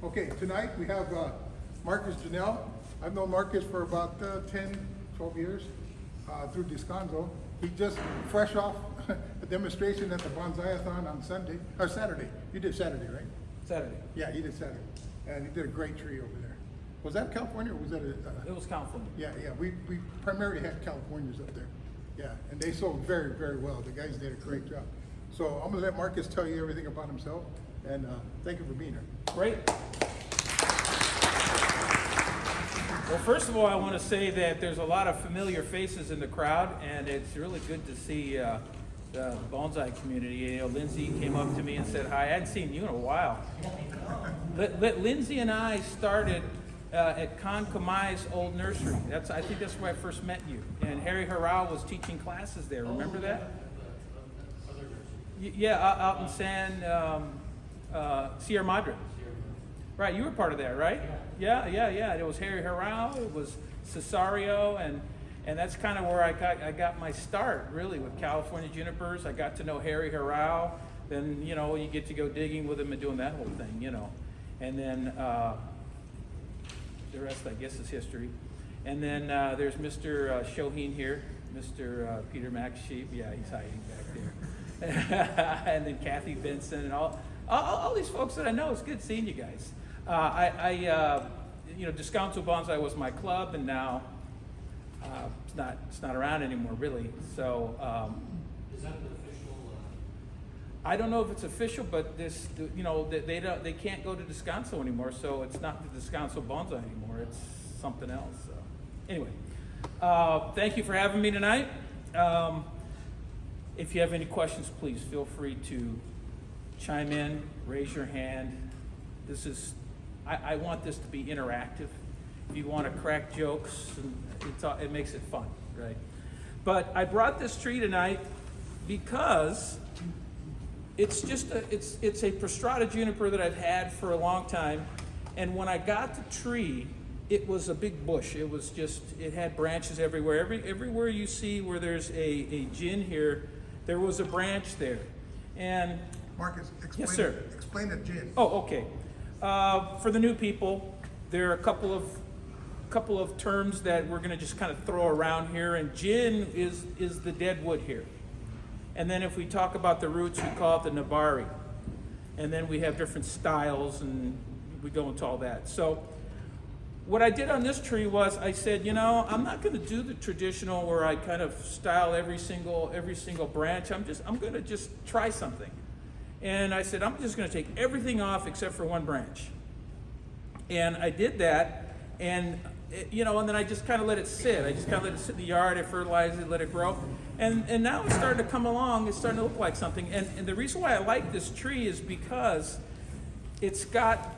Okay, tonight we have Marcus Juniel. I've known Marcus for about 10, 12 years through Descanso. He just fresh off a demonstration at the Bonsai-a-thon on Saturday. You did Saturday, right? Saturday. Yeah, he did Saturday. And he did a great tree over there. Was that California or was that It was California. Yeah, we primarily had Californians up there. Yeah, and they sold very, very well. The guys did a great job. So I'm gonna let Marcus tell you everything about himself, and thank you for being here. Great. Well, first of all, I want to say that there's a lot of familiar faces in the crowd, and it's really good to see the bonsai community. You know, Lindsay came up to me and said hi. I hadn't seen you in a while. Lindsay and I started at Con Kamai's old nursery. I think that's where I first met you. And Harry Harrao was teaching classes there. Remember that? Yeah, out in Sierra Madre. Right, you were part of that, right? Yeah. It was Harry Harrao, it was Cesario, and that's kind of where I got my start, really, with California junipers. I got to know Harry Harrao. Then, you know, you get to go digging with him and doing that whole thing, you know. And then the rest, I guess, is history. And then there's Mr. Shoheen here, Mr. Peter McSheep. Yeah, he's hiding back there. And then Kathy Benson and all these folks that I know. It's good seeing you guys. You know, Descanso Bonsai was my club, and now it's not around anymore, really. So is that the official? I don't know if it's official, but this, you know, they can't go to Descanso anymore, so it's not the Descanso Bonsai anymore. It's something else. So anyway, thank you for having me tonight. If you have any questions, please feel free to chime in, raise your hand. I want this to be interactive. If you want to crack jokes, it makes it fun, right? But I brought this tree tonight because it's a prostrata juniper that I've had for a long time. And when I got the tree, it was a big bush. It had branches everywhere. Everywhere you see where there's a gin here, there was a branch there. And Marcus, explain, yes, sir. Explain the gin. Oh, okay. For the new people, there are a couple of terms that we're going to just kind of throw around here, and gin is the deadwood here. And then if we talk about the roots, we call it the nabari. And then we have different styles, and we go into all that. So what I did on this tree was I said, you know, I'm not going to do the traditional where I kind of style every single branch. I'm going to just try something. And I said, I'm just going to take everything off except for one branch. And I did that, and you know, and then I just kind of let it sit. I just kind of let it sit in the yard. I fertilized it, let it grow. And now it's starting to come along. It's starting to look like something. And the reason why I like this tree is because it's got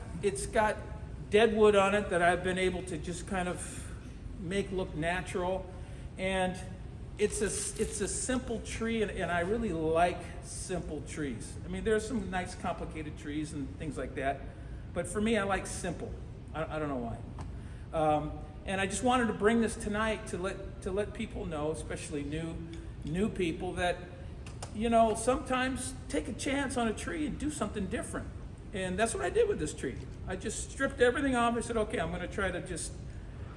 deadwood on it that I've been able to just kind of make look natural. And it's a simple tree, and I really like simple trees. I mean, there's some nice complicated trees and things like that, but for me, I like simple. I don't know why. And I just wanted to bring this tonight to let people know, especially new people, that, you know, sometimes take a chance on a tree and do something different. And that's what I did with this tree. I just stripped everything off. I said, okay, I'm going to try to just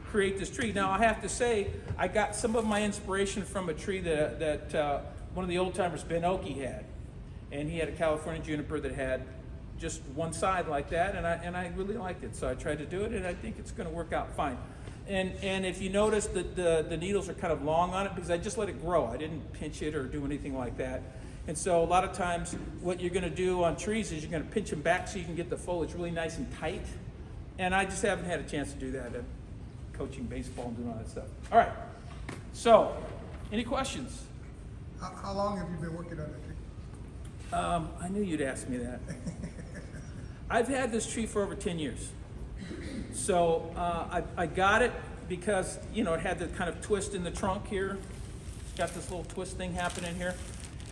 create this tree. Now, I have to say, I got some of my inspiration from a tree that one of the old timers, Ben Oki, had. And he had a California juniper that had just one side like that, and I really liked it. So I tried to do it, and I think it's going to work out fine. And if you notice that the needles are kind of long on it, because I just let it grow. I didn't pinch it or do anything like that. And so a lot of times what you're going to do on trees is you're going to pinch them back so you can get the foliage really nice and tight. And I just haven't had a chance to do that. Coaching baseball and doing all that stuff. All right. So, any questions? How long have you been working on that tree? I knew you'd ask me that. I've had this tree for over 10 years. So I got it because, you know, it had the kind of twist in the trunk here. It's got this little twist thing happening here.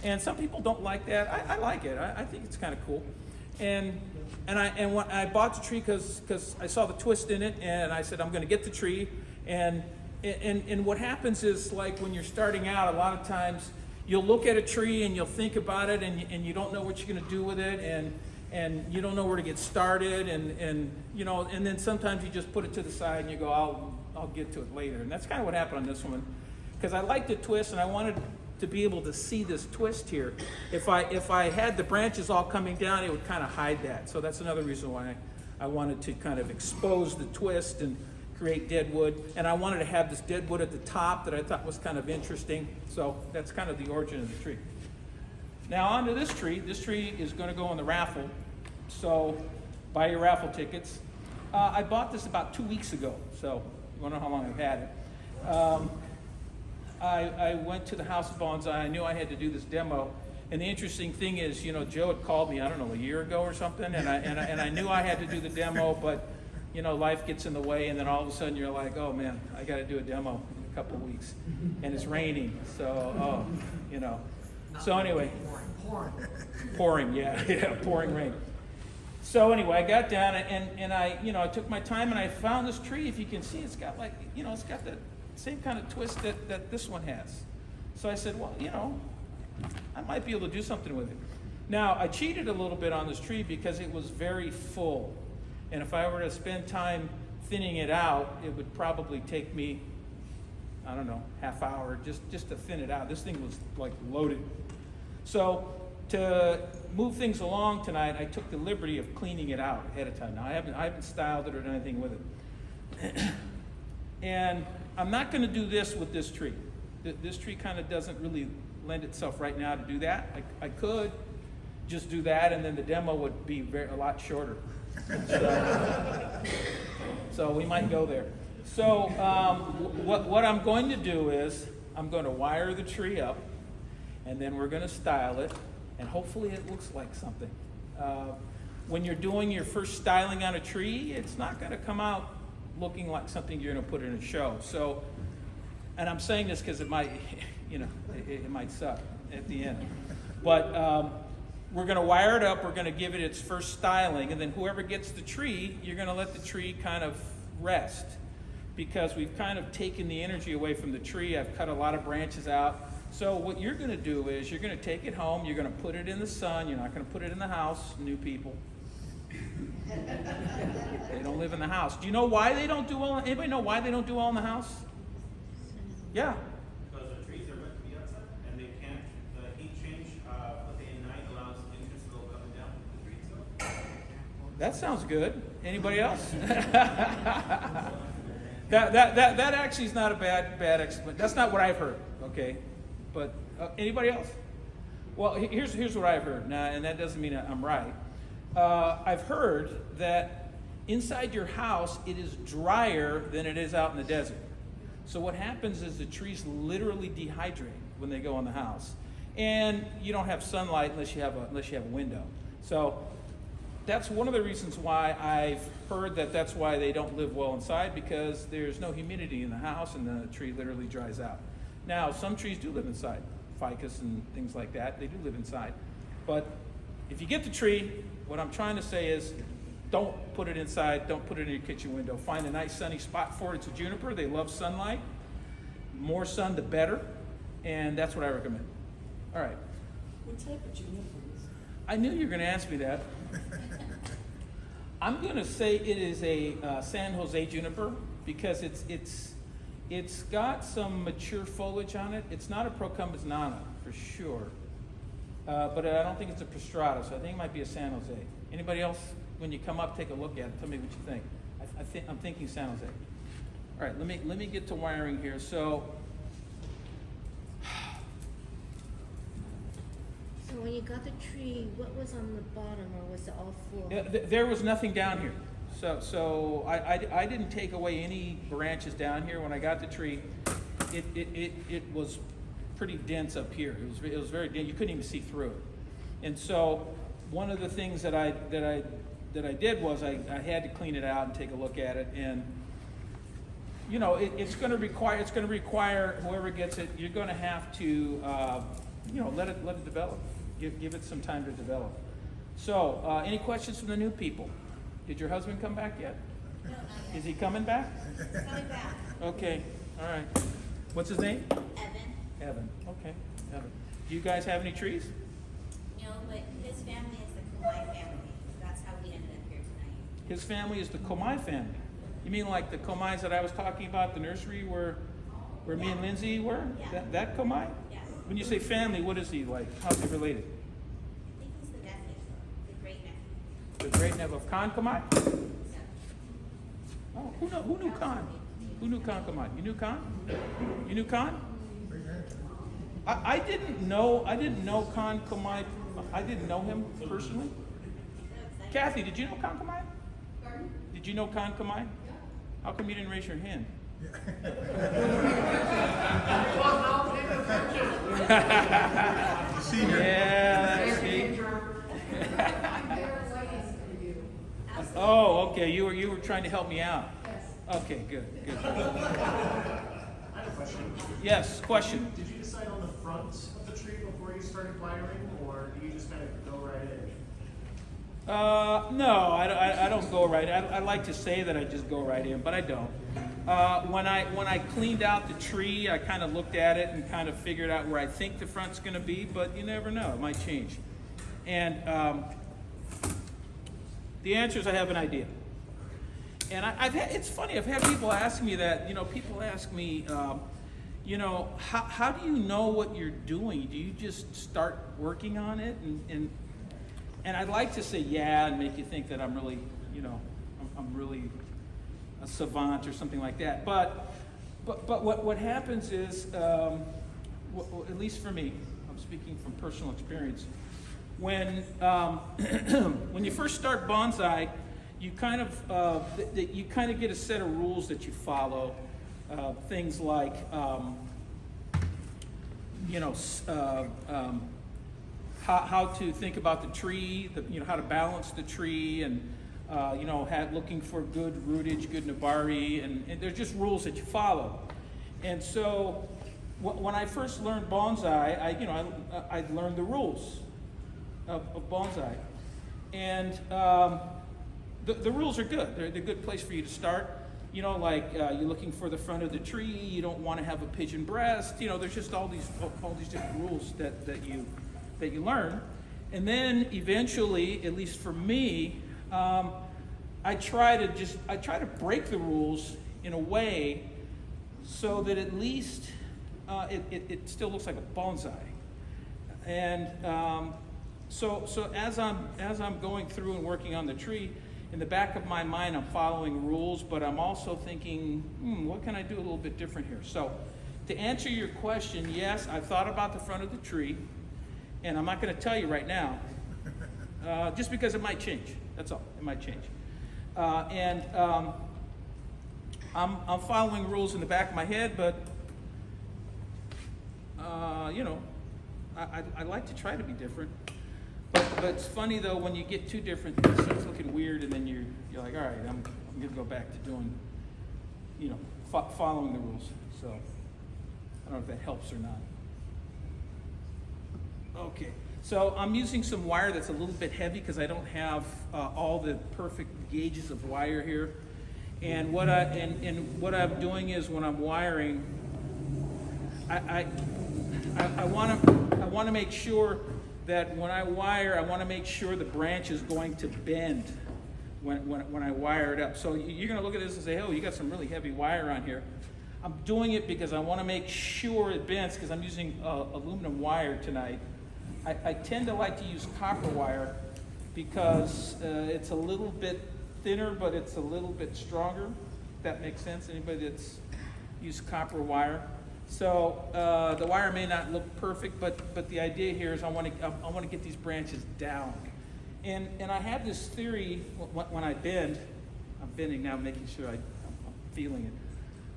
And some people don't like that. I like it. I think it's kind of cool. And when I bought the tree because I saw the twist in it, and I said, I'm going to get the tree. And what happens is, like, when you're starting out, a lot of times you'll look at a tree and you'll think about it, and you don't know what you're going to do with it, and you don't know where to get started, and you know, and then sometimes you just put it to the side and you go, I'll get to it later. And that's kind of what happened on this one, because I liked the twist and I wanted to be able to see this twist here. If I had the branches all coming down, it would kind of hide that. So that's another reason why I wanted to kind of expose the twist and create deadwood. And I wanted to have this deadwood at the top that I thought was kind of interesting. So that's kind of the origin of the tree. Now onto this tree. This tree is going to go on the raffle. So buy your raffle tickets. I bought this about 2 weeks ago. So you want to know how long I've had it. I went to the House of Bonsai. I knew I had to do this demo. And the interesting thing is, you know, Joe had called me, I don't know, a year ago or something, and I knew I had to do the demo, but, you know, life gets in the way, and then all of a sudden you're like, oh man, I got to do a demo in a couple of weeks. And it's raining, so, you know. So anyway. Pouring, yeah, pouring rain. So anyway, I got down, and I, you know, I took my time, and I found this tree. If you can see, it's got like, you know, it's got the same kind of twist that this one has. So I said, well, you know, I might be able to do something with it. Now, I cheated a little bit on this tree because it was very full. And if I were to spend time thinning it out, it would probably take me, I don't know, half hour just to thin it out. This thing was like loaded. So to move things along tonight, I took the liberty of cleaning it out ahead of time. Now, I haven't styled it or done anything with it. And I'm not going to do this with this tree. This tree kind of doesn't really lend itself right now to do that. I could just do that, and then the demo would be a lot shorter. So we might go there. So what I'm going to do is I'm going to wire the tree up, and then we're going to style it, and hopefully it looks like something. When you're doing your first styling on a tree, it's not going to come out looking like something you're going to put in a show. So, and I'm saying this because it might, you know, it might suck at the end. But we're going to wire it up. We're going to give it its first styling. And then whoever gets the tree, you're going to let the tree kind of rest. Because we've kind of taken the energy away from the tree. I've cut a lot of branches out. So what you're going to do is you're going to take it home. You're going to put it in the sun. You're not going to put it in the house, new people. They don't live in the house. Do you know why they don't do well? Anybody know why they don't do well in the house? Yeah. Because the trees are meant to be outside, and they can't, the heat change, let's say at night allows interest to go up and down with the trees. So. That sounds good. Anybody else? that actually is not a bad explanation. That's not what I've heard. Okay, but anybody else? Well, here's what I've heard. Now, and that doesn't mean I'm right. I've heard that inside your house it is drier than it is out in the desert. So what happens is the trees literally dehydrate when they go in the house, and you don't have sunlight unless you have a window. So that's one of the reasons why I've heard that's why they don't live well inside, because there's no humidity in the house and the tree literally dries out. Now, some trees do live inside, ficus and things like that. They do live inside, but if you get the tree, what I'm trying to say is don't put it inside. Don't put it in your kitchen window. Find a nice sunny spot for it. It's a juniper. They love sunlight. More sun, the better. And that's what I recommend. All right. What type of juniper is it? I knew you were going to ask me that. I'm going to say it is a San Jose juniper because it's got some mature foliage on it. It's not a Procumbens nana for sure. But I don't think it's a Prostrata, so I think it might be a San Jose. Anybody else, when you come up, take a look at it. Tell me what you think. I'm thinking San Jose. All right, let me get to wiring here. So when you got the tree, what was on the bottom, or was it all full? there was nothing down here. So I didn't take away any branches down here. When I got the tree, it was pretty dense up here. It was very dense. You couldn't even see through it. And so one of the things that I did was I had to clean it out and take a look at it. And you know, it's going to require whoever gets it. You're going to have to you know, let it develop. Give it some time to develop. So any questions from the new people? Did your husband come back yet? No, not yet. Is he coming back? Coming back. Okay. All right. What's his name? Evan. Evan. Okay. Evan. Do you guys have any trees? No, but his family is the Kumai family. His family is the Komai family. You mean like the Komais that I was talking about, the nursery where me and Lindsay were? Yeah. That Komai? Yes. When you say family, what is he like? How's he related? I think he's the nephew, the great nephew. The great nephew of Khan Komai? Yeah. Oh, who knew Khan? Who knew Khan Komai? You knew Khan? You knew Khan? I didn't know Khan Komai. I didn't know him personally. Kathy, did you know Khan Komai? Pardon? Did you know Khan Komai? Yeah. How come you didn't raise your hand? Yeah, that's me. Oh, okay. You were trying to help me out. Okay, good. I have a question. Yes, question. Did you decide on the front of the tree before you started wiring, or do you just kind of go right in? No, I don't go right. I like to say that I just go right in, but I don't. When I cleaned out the tree, I kind of looked at it and kind of figured out where I think the front's going to be, but you never know. It might change. And the answer is I have an idea. And it's funny, I've had people ask me that, people ask me, how do you know what you're doing? Do you just start working on it? And I'd like to say yeah and make you think that I'm really, I'm really a savant or something like that. But what happens is, at least for me, I'm speaking from personal experience, when when you first start bonsai, you kind of get a set of rules that you follow. Things like how to think about the tree, how to balance the tree, and looking for good rootage, good nabari, and there's just rules that you follow. And so when I first learned bonsai, I learned the rules of bonsai, and the rules are good. They're a good place for you to start. You're looking for the front of the tree. You don't want to have a pigeon breast. There's just all these different rules that you learn, and then eventually, at least for me, I try to break the rules in a way so that at least it still looks like a bonsai. And so as I'm going through and working on the tree, in the back of my mind, I'm following rules, but I'm also thinking, what can I do a little bit different here? So to answer your question, yes, I've thought about the front of the tree, and I'm not going to tell you right now, just because it might change. That's all. It might change. I'm following rules in the back of my head, but I like to try to be different. But it's funny though, when you get too different, it starts looking weird, and then you're like, all right, I'm going to go back to doing, following the rules. So I don't know if that helps or not. Okay, so I'm using some wire that's a little bit heavy because I don't have all the perfect gauges of wire here. And what I'm doing is, when I'm wiring, I want to make sure that when I wire, I want to make sure the branch is going to bend when I wire it up. So you're going to look at this and say, oh, you got some really heavy wire on here. I'm doing it because I want to make sure it bends, because I'm using aluminum wire tonight. I tend to like to use copper wire because it's a little bit thinner, but it's a little bit stronger. If that makes sense. Anybody that's used copper wire? So the wire may not look perfect, but the idea here is I want to get these branches down. And I have this theory when I bend. I'm bending now, making sure I'm feeling it.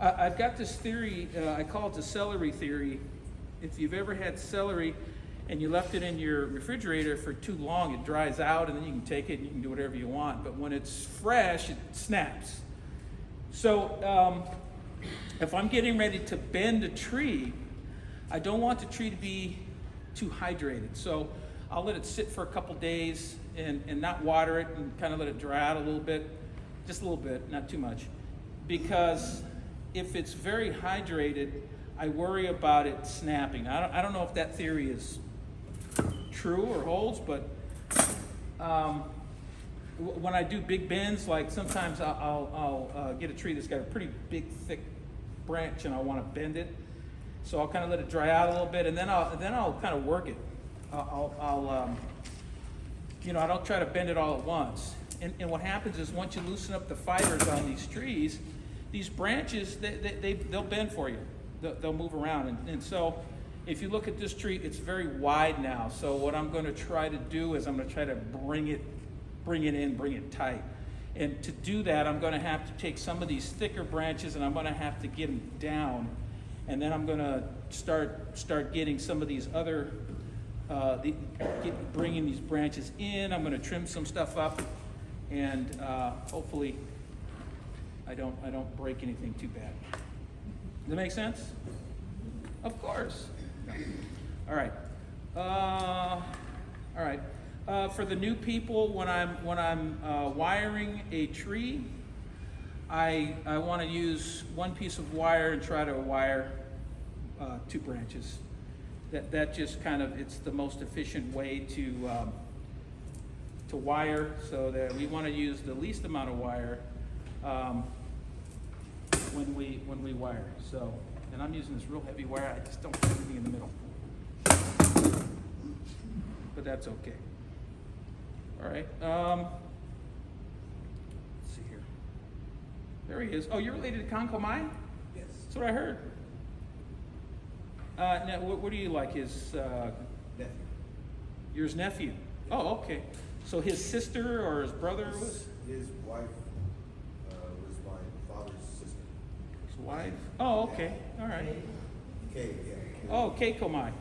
I've got this theory. I call it the celery theory. If you've ever had celery and you left it in your refrigerator for too long, it dries out, and then you can take it and you can do whatever you want. But when it's fresh, it snaps. So if I'm getting ready to bend a tree, I don't want the tree to be too hydrated. So I'll let it sit for a couple days and not water it, and kind of let it dry out a little bit, just a little bit, not too much. Because if it's very hydrated, I worry about it snapping. I don't know if that theory is true or holds, but when I do big bends, like sometimes I'll get a tree that's got a pretty big, thick branch, and I want to bend it. So I'll kind of let it dry out a little bit, and then I'll kind of work it. I don't try to bend it all at once. And what happens is once you loosen up the fibers on these trees, these branches, they'll bend for you. They'll move around. And so if you look at this tree, it's very wide now. So what I'm going to try to do is I'm going to try to bring it in, bring it tight. And to do that, I'm going to have to take some of these thicker branches and I'm going to have to get them down. And then I'm going to start getting some of these other, bringing these branches in. I'm going to trim some stuff up, and hopefully I don't break anything too bad. Does that make sense? Of course. All right. All right. For the new people, when I'm wiring a tree, I want to use one piece of wire and try to wire 2 branches. That just kind of, it's the most efficient way to wire, so that we want to use the least amount of wire when we wire. So, and I'm using this real heavy wire. I just don't put anything in the middle, but that's okay. All right. Let's see here. There he is. Oh, you're related to Kankomai? Yes. That's what I heard. Now, what do you like? His Nephew. yours nephew? Oh, okay. So his sister or his brother was His wife was my father's sister. his wife? Oh, okay. All right. Kay, yeah. Oh, Kay Komai.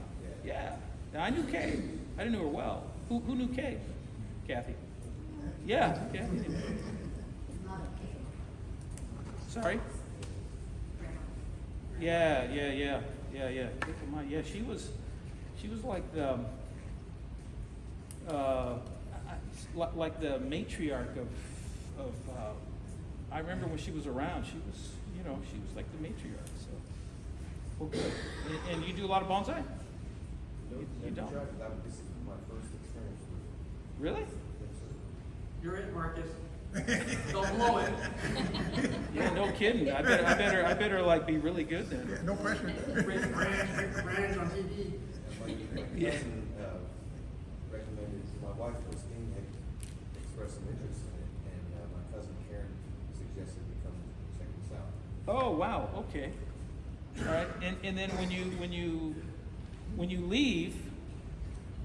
Yeah. I knew Kay. I didn't know her well. Who knew Kay? Kathy. Yeah. Kathy. Sorry. Yeah. Kay Komai. Yeah, she was like the like the matriarch of I remember when she was around, she was like the matriarch. So, well, good. And you do a lot of bonsai? You don't? This is my first experience with it. Really? Yes, sir. You're it, Marcus. Don't blow it. Yeah, no kidding. I better like be really good then. Yeah, no pressure. Branch on TV. And my Yeah. cousin recommended, my wife Christine had expressed some interest in it, and my cousin Karen suggested we come check this out. Oh wow. Okay. All right. And then when you leave,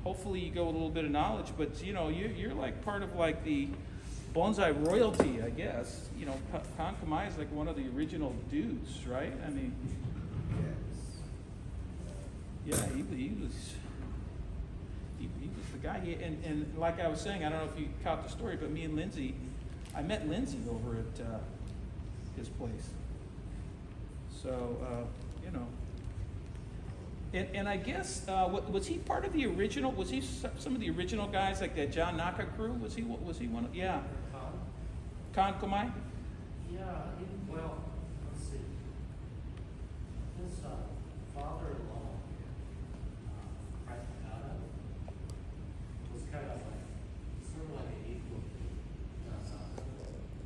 hopefully you go with a little bit of knowledge. But you're like part of like the bonsai royalty, I guess. Kankomai is like one of the original dudes, right? I mean, Yes. yeah, he was the guy. And like I was saying, I don't know if you caught the story, but me and Lindsay, I met Lindsay over at his place. So and I guess was he part of the original? Was he some of the original guys like that John Naka crew? Was he one of? Yeah. Kankomai? Yeah, well, let's see. His father-in-law, Pratikata, was kind of like an equal.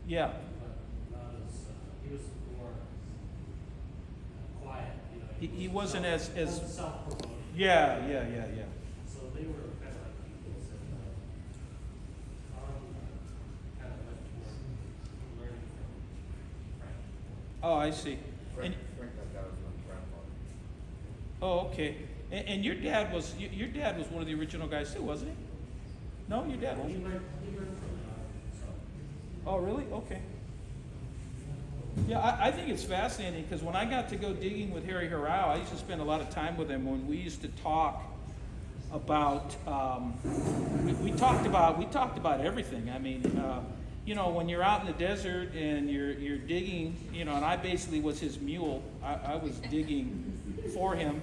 Yeah. But not as, he was more quiet, He wasn't as self-promoting. Yeah. So they were kind of like equals, and kind of went toward learning from Frank. Oh, I see. Frank And got was my grandfather. oh, okay. And your dad was one of the original guys too, wasn't he? No, your dad He wasn't. learned from so. Oh, really? Okay. Yeah, I think it's fascinating because when I got to go digging with Harry Harao, I used to spend a lot of time with him when we used to talk about. We talked about everything. I mean, when you're out in the desert and you're digging, and I basically was his mule. I was digging for him.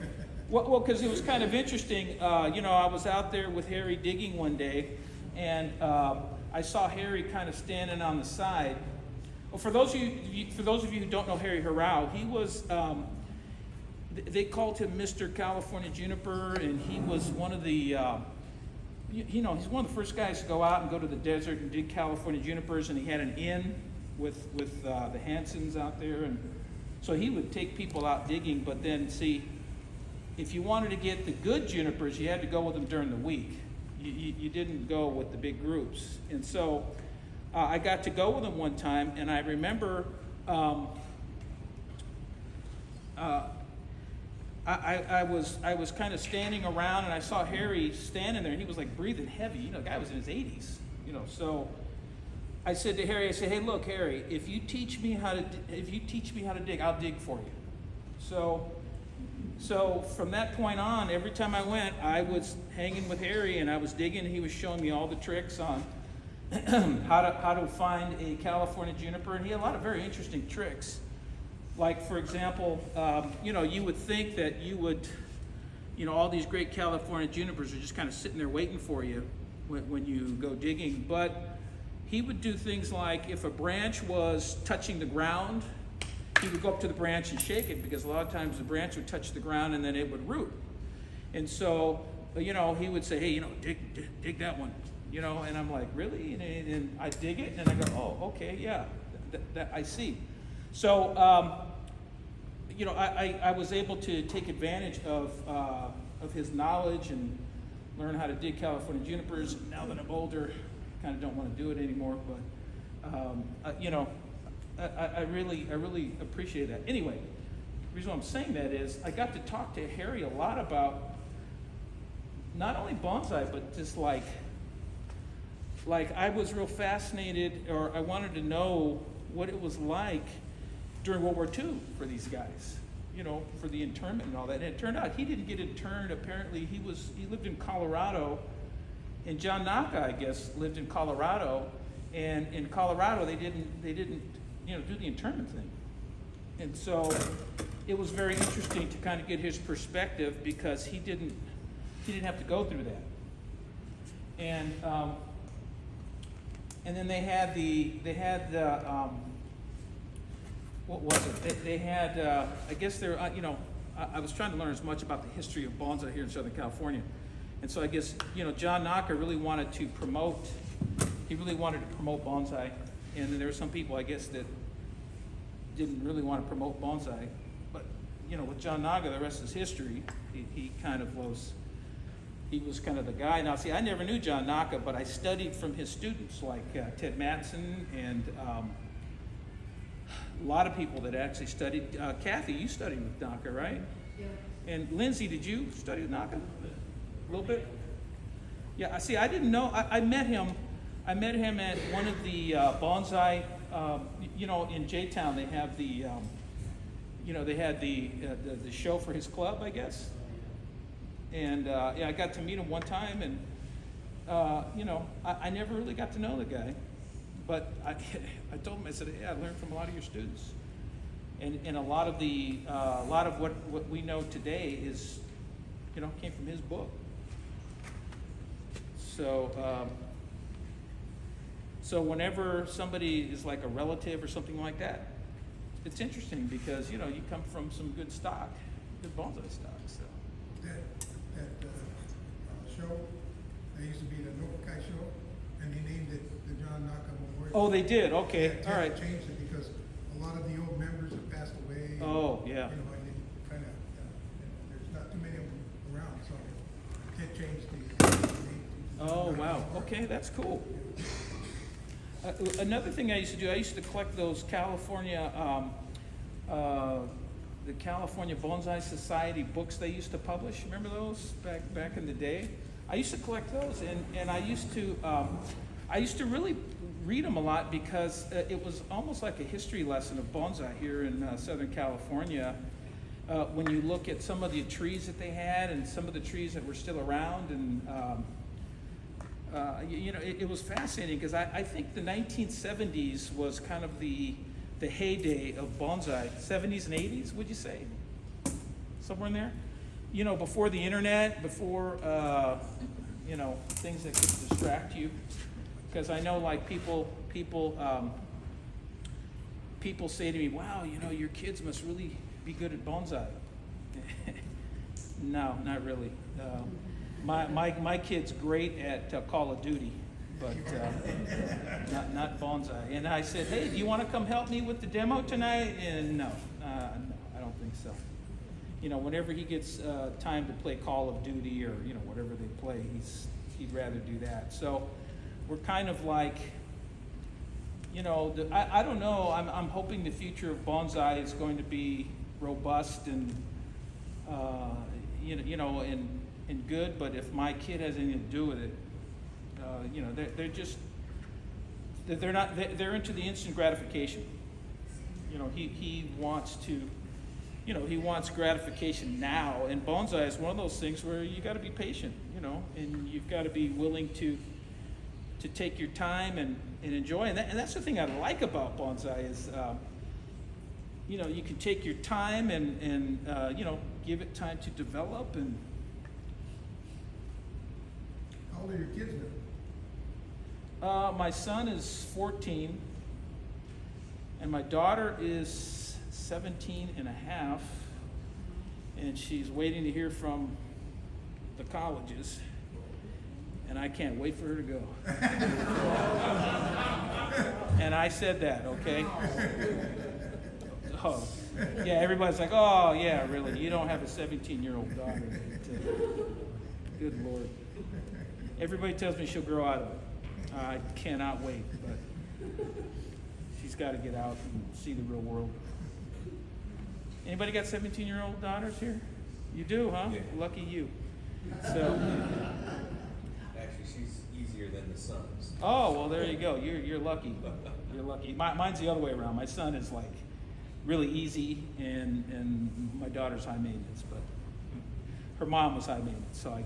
Well, because it was kind of interesting. I was out there with Harry digging one day, and I saw Harry kind of standing on the side. Well, for those of you who don't know Harry Harao, he was. They called him Mr. California Juniper, and he was one of the you know, he's one of the first guys to go out and go to the desert and dig California junipers, and he had an inn with the Hansons out there, and so he would take people out digging. But then, see, if you wanted to get the good junipers, you had to go with them during the week. You didn't go with the big groups, and so I got to go with him one time, and I remember. I was kind of standing around, and I saw Harry standing there, and he was like breathing heavy. You know, the guy was in his 80s. You know, so I said to Harry, I said, "Hey, look, Harry, if you teach me how to dig, I'll dig for you." So from that point on, every time I went, I was hanging with Harry, and I was digging, and he was showing me all the tricks on how to find a California juniper, and he had a lot of very interesting tricks. Like, for example, you know, you would think that you would, you know, all these great California junipers are just kind of sitting there waiting for you when you go digging. But he would do things like, if a branch was touching the ground, he would go up to the branch and shake it, because a lot of times the branch would touch the ground and then it would root. And so, you know, he would say, "Hey, you know, dig that one," you know, and I'm like, "Really?" And I dig it, and I go, "Oh, okay, yeah, that I see." So, you know, I was able to take advantage of his knowledge and learn how to dig California junipers. Now that I'm older, I kind of don't want to do it anymore, but, you know, I really appreciate that. Anyway, the reason why I'm saying that is I got to talk to Harry a lot about not only bonsai, but just like I was real fascinated, or I wanted to know what it was like during World War II for these guys, you know, for the internment and all that. And it turned out he didn't get interned. Apparently, he lived in Colorado, and John Naka, I guess, lived in Colorado. And in Colorado, they didn't, you know, do the internment thing. And so it was very interesting to kind of get his perspective, because he didn't have to go through that. And then they had the what was it? They had, I guess they're, you know, I was trying to learn as much about the history of bonsai here in Southern California. And so I guess, you know, John Naka really wanted to promote bonsai. And then there were some people, I guess, that didn't really want to promote bonsai. But, you know, with John Naka, the rest is history. He kind of was, he was kind of the guy. Now, see, I never knew John Naka, but I studied from his students, like Ted Matson and a lot of people that actually studied. Kathy, you studied with Naka, right? Yeah. And Lindsay, did you study with Naka? A little bit? Yeah, I see, I didn't know. I met him at one of the bonsai, you know, in J-Town. They have the, you know, they had the show for his club, I guess. And yeah, I got to meet him one time, and you know, I never really got to know the guy. But I told him, I said, "Hey, I learned from a lot of your students, and a lot of what we know today is, you know, came from his book." So so whenever somebody is like a relative or something like that, it's interesting, because, you know, you come from some good stock, good bonsai stock. So That show, there used to be the Nobukai show, and they named it the John Naka Memorial. oh, they did. Okay, They all right. changed it because a lot of the old members have passed away. Oh, yeah. You know, and it kind of, there's not too many of them around, so Ted changed the name. Oh, wow. Okay, that's cool. Another thing I used to do, I used to collect those California, the California Bonsai Society books they used to publish. Remember those back in the day? I used to collect those, and I used to really read them a lot, because it was almost like a history lesson of bonsai here in Southern California. When you look at some of the trees that they had, and some of the trees that were still around, and you know, it was fascinating, because I think the 1970s was kind of the heyday of bonsai. 70s and 80s, would you say? Somewhere in there? You know, before the internet, before, you know, things that could distract you. Because I know, like, people say to me, "Wow, you know, your kids must really be good at bonsai." No, not really. My kid's great at Call of Duty, but not bonsai. And I said, hey, do you want to come help me with the demo tonight? And no, I don't think so. You know, whenever he gets time to play Call of Duty or, you know, whatever they play, he'd rather do that. So we're kind of like, you know, I don't know. I'm hoping the future of bonsai is going to be robust and, you know, and good. But if my kid has anything to do with it, you know, they're into the instant gratification. You know, he wants to, you know, he wants gratification now. And bonsai is one of those things where you got to be patient, you know, and you've got to be willing to take your time and enjoy. And that's the thing I like about bonsai is, you know, you can take your time and you know, give it time to develop. And How old are your kids now? my son is 14 and my daughter is 17 and a half, and she's waiting to hear from the colleges, and I can't wait for her to go. And I said that, okay? Oh, yeah, everybody's like, oh, yeah, really, you don't have a 17-year-old daughter. Good Lord. Everybody tells me she'll grow out of it. I cannot wait, but she's got to get out and see the real world. Anybody got 17-year-old daughters here? You do, huh? Yeah. Lucky you. So, Actually, she's easier than the sons. oh, well, there you go. You're lucky. You're lucky. Mine's the other way around. My son is like really easy, and my daughter's high maintenance. But her mom was high maintenance, so I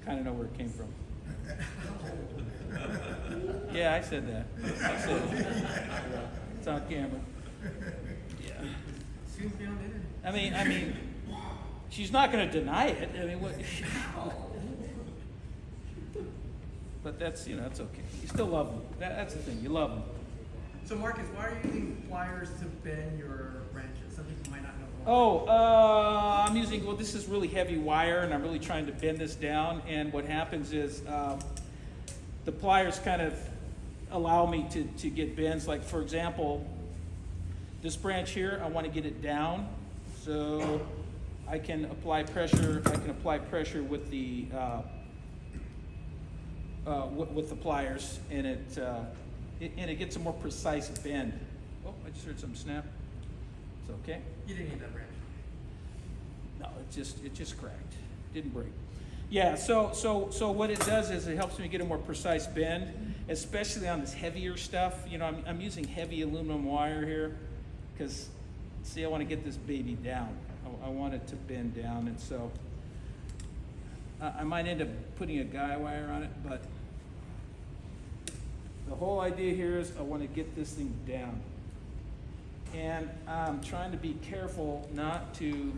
kind of know where it came from. Yeah, I said that. I said it. It's on camera. Yeah. Soon be on the internet. I mean, she's not going to deny it. I mean, what? But that's, you know, that's okay. You still love them. That's the thing. You love them. So Marcus, why are you using pliers to bend your branches? Some people might not know. Oh, I'm using, well, this is really heavy wire, and I'm really trying to bend this down. And what happens is the pliers kind of allow me to get bends. Like, for example, this branch here, I want to get it down. So I can apply pressure. I can apply pressure with the pliers, and it gets a more precise bend. Oh, I just heard something snap. It's okay. You didn't need that branch. No, it just cracked. Didn't break. Yeah. So what it does is it helps me get a more precise bend, especially on this heavier stuff. You know, I'm using heavy aluminum wire here because, see, I want to get this baby down. I want it to bend down, and so I might end up putting a guy wire on it, but the whole idea here is I want to get this thing down. And I'm trying to be careful not to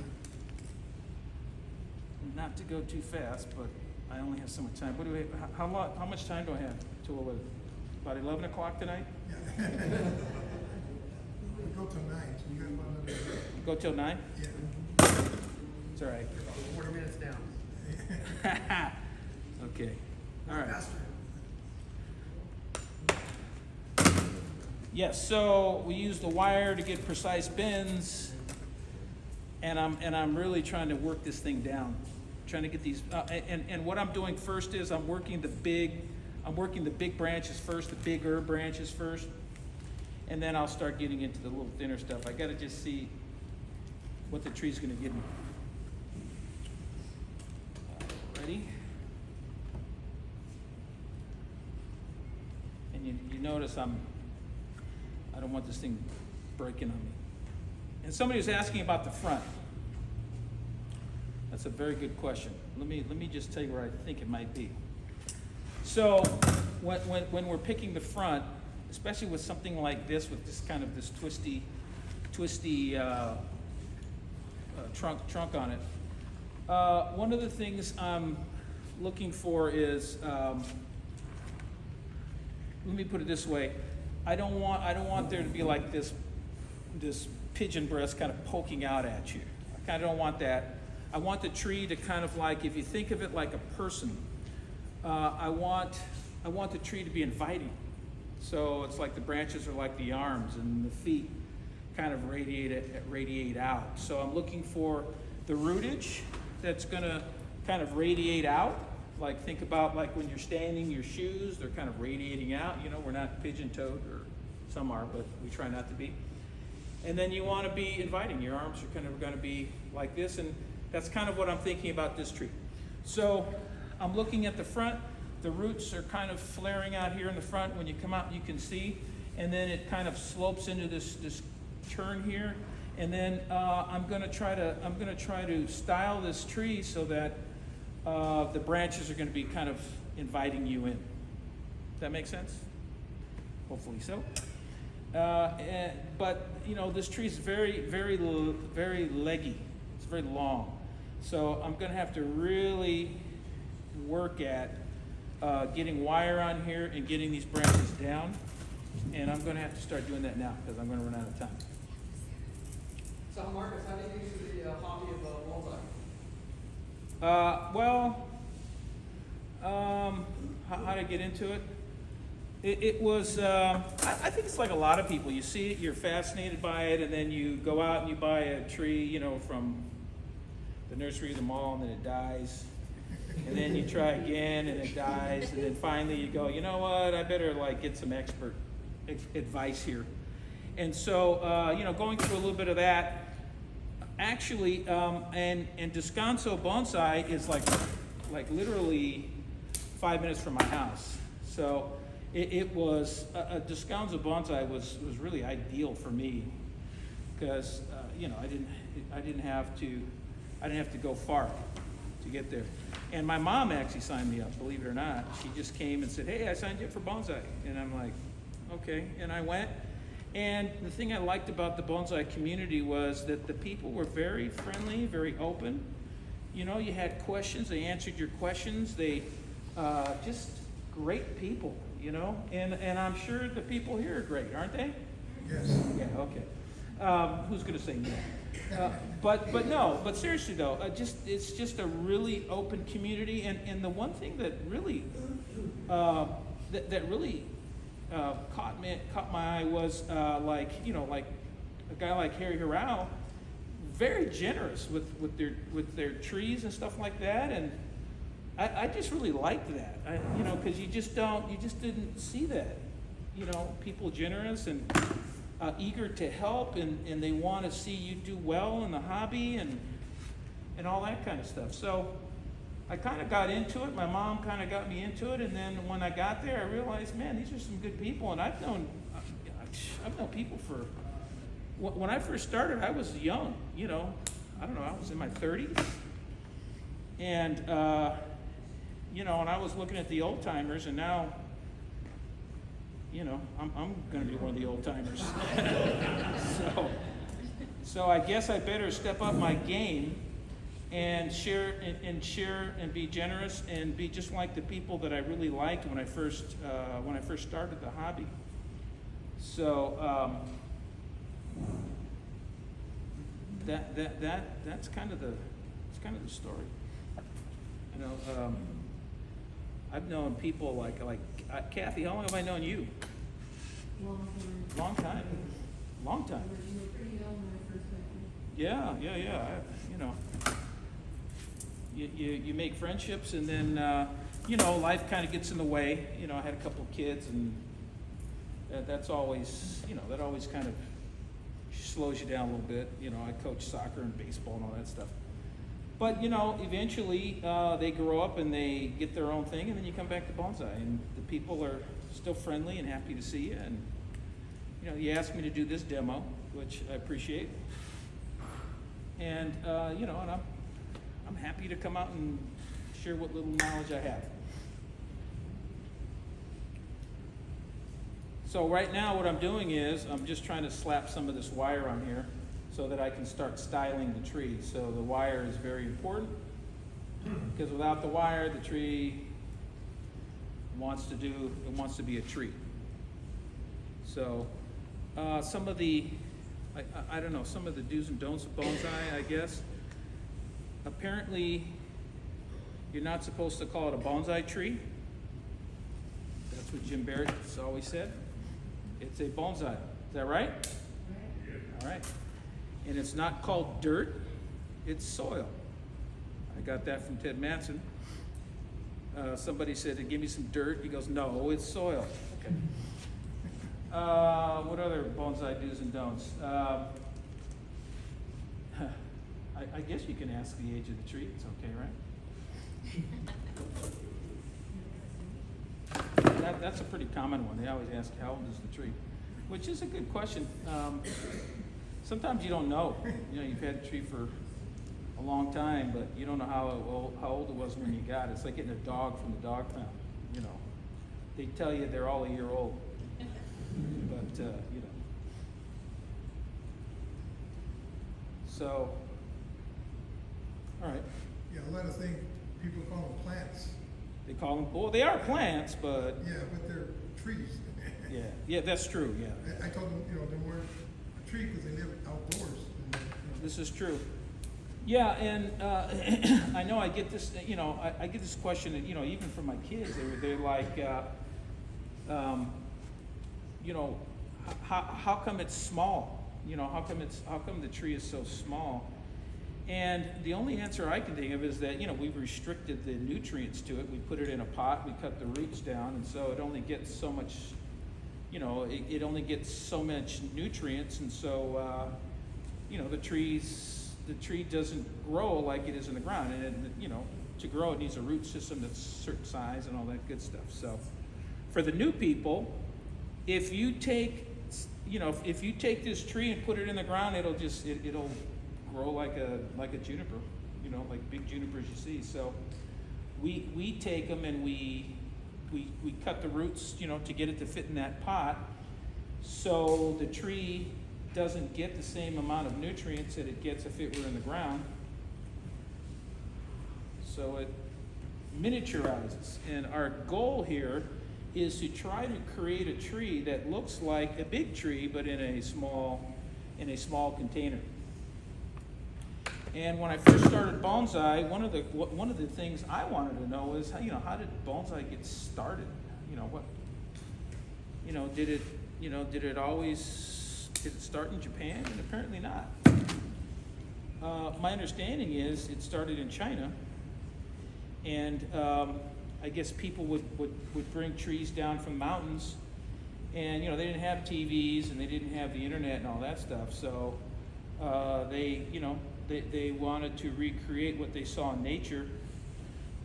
go too fast, but I only have so much time. What do we? How much time do I have till 11? About 11 o'clock tonight? Yeah. We go till 9, so you got about another. Go till 9? Yeah. It's all right. 40 minutes down. Okay. All right. Faster. Yes, so we use the wire to get precise bends, and I'm really trying to work this thing down, trying to get these. And what I'm doing first is I'm working the big branches first, the bigger branches first, and then I'll start getting into the little thinner stuff. I got to just see what the tree's going to give me. Ready? And you notice I don't want this thing breaking on me. And somebody was asking about the front. That's a very good question. Let me just tell you where I think it might be. So when we're picking the front, especially with something like this, with this kind of this twisty trunk on it, one of the things I'm looking for is, let me put it this way. I don't want there to be like this pigeon breast kind of poking out at you. I kind of don't want that. I want the tree to kind of like, if you think of it like a person, I want the tree to be inviting. So it's like the branches are like the arms and the feet kind of radiate out. So I'm looking for the rootage that's gonna kind of radiate out. Like think about like when you're standing, your shoes, they're kind of radiating out. You know, we're not pigeon-toed, or some are, but we try not to be. And then you want to be inviting. Your arms are kind of going to be like this, and that's kind of what I'm thinking about this tree. So I'm looking at the front. The roots are kind of flaring out here in the front. When you come out, you can see, and then it kind of slopes into this turn here. And then I'm going to try to style this tree so that the branches are going to be kind of inviting you in. Does that make sense? Hopefully so. But you know, this tree is very leggy. It's very long. So I'm going to have to really work at getting wire on here and getting these branches down. And I'm going to have to start doing that now because I'm going to run out of time. So Marcus, how did you get into the hobby of bonsai? How to get into it? It was, I think it's like a lot of people. You see it, you're fascinated by it, and then you go out and you buy a tree, you know, from the nursery or the mall, and then it dies. And then you try again, and it dies. And then finally you go, you know what, I better like get some expert advice here. And so, you know, going through a little bit of that, actually, and Descanso Bonsai is like literally 5 minutes from my house. So it was, Descanso Bonsai was really ideal for me because, you know, I didn't have to go far to get there. And my mom actually signed me up, believe it or not. She just came and said, hey, I signed you up for bonsai. And I'm like, okay. And I went. And the thing I liked about the bonsai community was that the people were very friendly, very open. You know, you had questions, they answered your questions. They, just great people, you know. And I'm sure the people here are great, aren't they? Yes. Yeah, okay. Who's gonna say no? But seriously though, it's just a really open community, and the one thing that really caught my eye was like a guy like Harry Harrell, very generous with their trees and stuff like that, and I just really liked that, because you just didn't see that, people generous and eager to help, and they want to see you do well in the hobby and all that kind of stuff. So I kind of got into it. My mom kind of got me into it, and then when I got there, I realized, man, these are some good people, and I've known people for. When I first started, I was young. I don't know. I was in my 30s, and and I was looking at the old timers, and now. I'm going to be one of the old timers. So I guess I better step up my game and share and be generous and be just like the people that I really liked when I first started the hobby. So that's kind of the story. I've known people like Kathy. How long have I known you? Long time. Long time. You were pretty young when I first met you. Yeah. You make friendships, and then life kind of gets in the way. I had a couple of kids, and that's always that always kind of slows you down a little bit. I coach soccer and baseball and all that stuff. But eventually they grow up and they get their own thing, and then you come back to bonsai, and the people are still friendly and happy to see you. And you asked me to do this demo, which I appreciate. And and I'm happy to come out and share what little knowledge I have. So right now, what I'm doing is I'm just trying to slap some of this wire on here, so that I can start styling the tree. So the wire is very important, because without the wire, the tree wants to be a tree. So some of the, some of the do's and don'ts of bonsai, I guess. apparently, you're not supposed to call it a bonsai tree. That's what Jim Barrett's always said. It's a bonsai. Is that right? All right. And it's not called dirt, it's soil. I got that from Ted Manson. Somebody said, give me some dirt. He goes, no, it's soil. Okay. What other bonsai do's and don'ts? I guess you can ask the age of the tree. It's okay, right? That's a pretty common one. They always ask, how old is the tree? Which is a good question. Sometimes you don't know. You know, you've had a tree for a long time, but you don't know how old it was when you got it. It's like getting a dog from the dog pound. You know, they tell you they're all a year old, but you know. So, all right. Yeah, a lot of things, people call them plants. They call them, well, they are plants, but Yeah, but they're trees. yeah, that's true. Yeah, I told them, you know, they weren't a tree because they live outdoors. And, you know. this is true. Yeah, and I know I get this, you know, I get this question, you know, even from my kids. They're like, you know, how come it's small? You know, how come the tree is so small? And the only answer I can think of is that, you know, we've restricted the nutrients to it. We put it in a pot, we cut the roots down, and so it only gets so much, you know, it only gets so much nutrients, and so, you know, the tree doesn't grow like it is in the ground. And, you know, to grow it needs a root system that's a certain size and all that good stuff. So for the new people, if you take, you know, if you take this tree and put it in the ground, it'll grow like a juniper, you know, like big junipers you see. So we take them and we cut the roots, you know, to get it to fit in that pot, so the tree doesn't get the same amount of nutrients that it gets if it were in the ground. So it miniaturizes. And our goal here is to try to create a tree that looks like a big tree, but in a small container. And when I first started bonsai, one of the things I wanted to know is, how did bonsai get started? You know, did it start in Japan? And apparently not. My understanding is it started in China, and I guess people would bring trees down from mountains, and they didn't have TVs and they didn't have the internet and all that stuff, so they wanted to recreate what they saw in nature,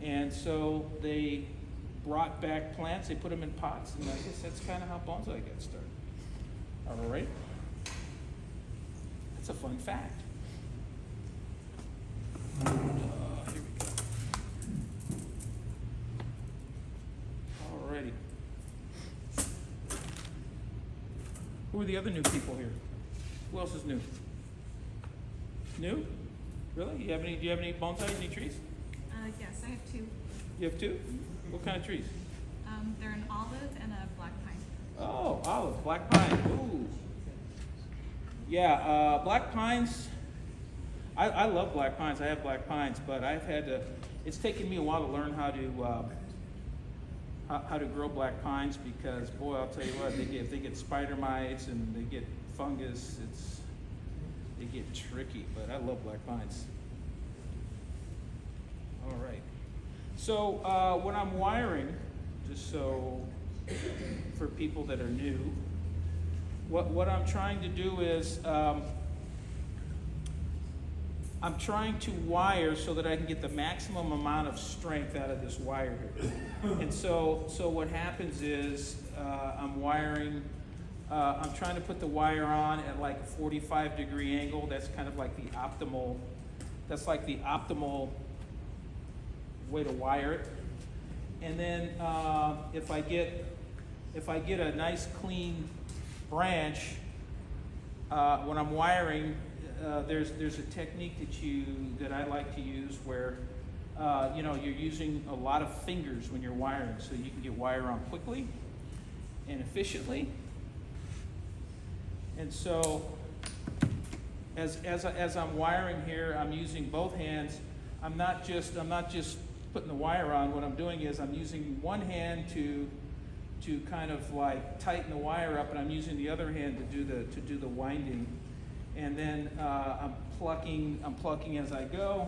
and so they brought back plants, they put them in pots, and I guess that's kind of how bonsai got started. All right. That's a fun fact. Here we go. Alrighty. Who are the other new people here? Who else is new? New? Really? Do you have any bonsai, any trees? Yes, I have two. You have two? What kind of trees? They're an olive and a black pine. Oh, olive, black pine. Ooh. Yeah, black pines. I love black pines. I have black pines, but it's taken me a while to learn how to grow black pines, because boy, I'll tell you what, they get spider mites and they get fungus. They get tricky, but I love black pines. All right. So when I'm wiring, just so for people that are new, what I'm trying to do is I'm trying to wire so that I can get the maximum amount of strength out of this wire here. And so what happens is I'm wiring. I'm trying to put the wire on at like a 45-degree angle. That's kind of like the optimal. That's like the optimal way to wire it. And then if I get a nice clean branch when I'm wiring, there's a technique that I like to use where you're using a lot of fingers when you're wiring, so you can get wire on quickly and efficiently. And so as I'm wiring here, I'm using both hands. I'm not just putting the wire on. What I'm doing is I'm using one hand to kind of like tighten the wire up, and I'm using the other hand to do the winding. And then I'm plucking as I go.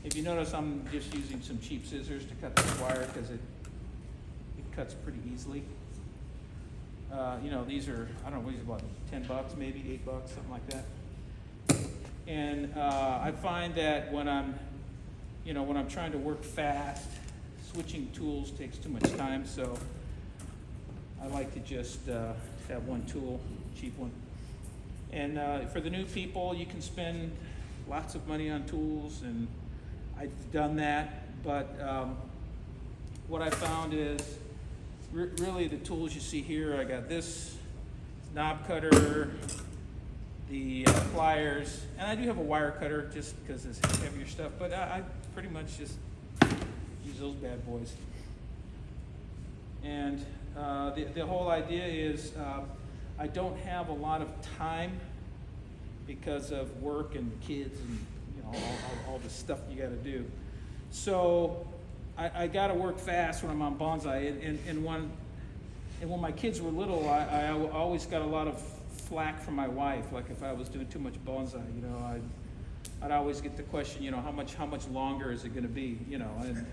If you notice, I'm just using some cheap scissors to cut this wire because it cuts pretty easily. These are, I don't know, what is it, about $10 maybe, $8, something like that. And I find that when I'm trying to work fast, switching tools takes too much time, so I like to just have one tool, cheap one. And for the new people, you can spend lots of money on tools, and I've done that, but what I found is really the tools you see here. I got this knob cutter, the pliers, and I do have a wire cutter just because it's heavier stuff, but I pretty much just use those bad boys. And the whole idea is I don't have a lot of time because of work and kids and all the stuff you got to do. So I got to work fast when I'm on bonsai. And when my kids were little, I always got a lot of flack from my wife. Like if I was doing too much bonsai, I'd always get the question, how much longer is it going to be? And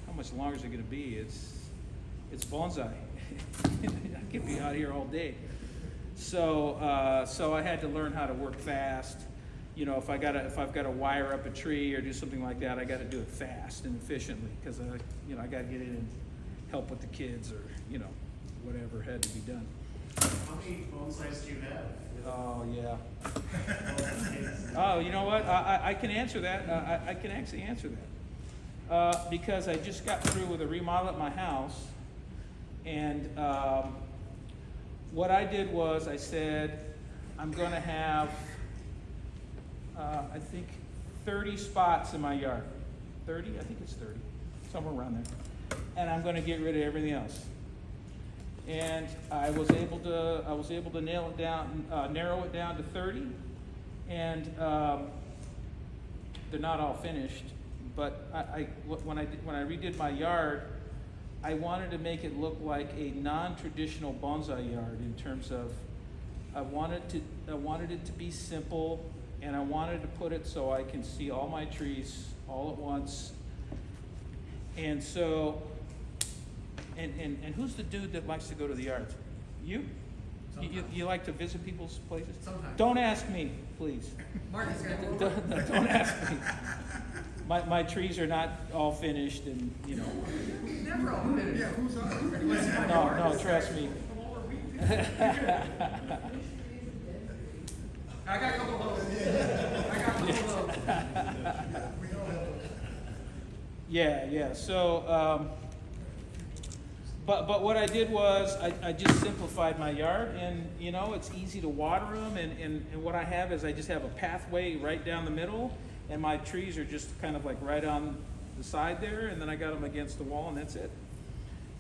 how much longer is it going to be? It's bonsai. I could be out here all day. So I had to learn how to work fast. If I've got to wire up a tree or do something like that, I got to do it fast and efficiently because I got to get in and help with the kids or whatever had to be done. How many bonsais do you have? Oh yeah. Oh, you know what? I can answer that. I can actually answer that because I just got through with a remodel at my house, and what I did was I said I'm going to have I think 30 spots in my yard. 30? I think it's 30, somewhere around there. And I'm going to get rid of everything else. And I was able to narrow it down to 30, and they're not all finished. But when I redid my yard, I wanted to make it look like a non-traditional bonsai yard in terms of I wanted it to be simple, and I wanted to put it so I can see all my trees all at once. And so. And who's the dude that likes to go to the yards? You? You like to visit people's places? Sometimes. Don't ask me, please. Marcus got to Don't ask me. My trees are not all finished, and Never all finished. Yeah, who's on? No, trust me. I got a couple of those. Yeah. So, but what I did was I just simplified my yard, and it's easy to water them, and what I have is I just have a pathway right down the middle, and my trees are just kind of like right on the side there, and then I got them against the wall, and that's it.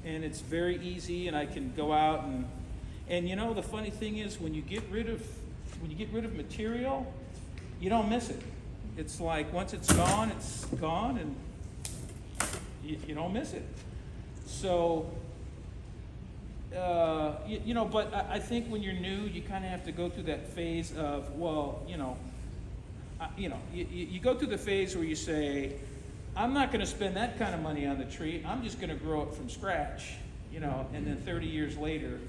And it's very easy, and I can go out and the funny thing is when you get rid of material, you don't miss it. It's like once it's gone, and you don't miss it. So. But I think when you're new, you kind of have to go through that phase of, you go through the phase where you say, I'm not going to spend that kind of money on the tree. I'm just going to grow it from scratch, and then 30 years later,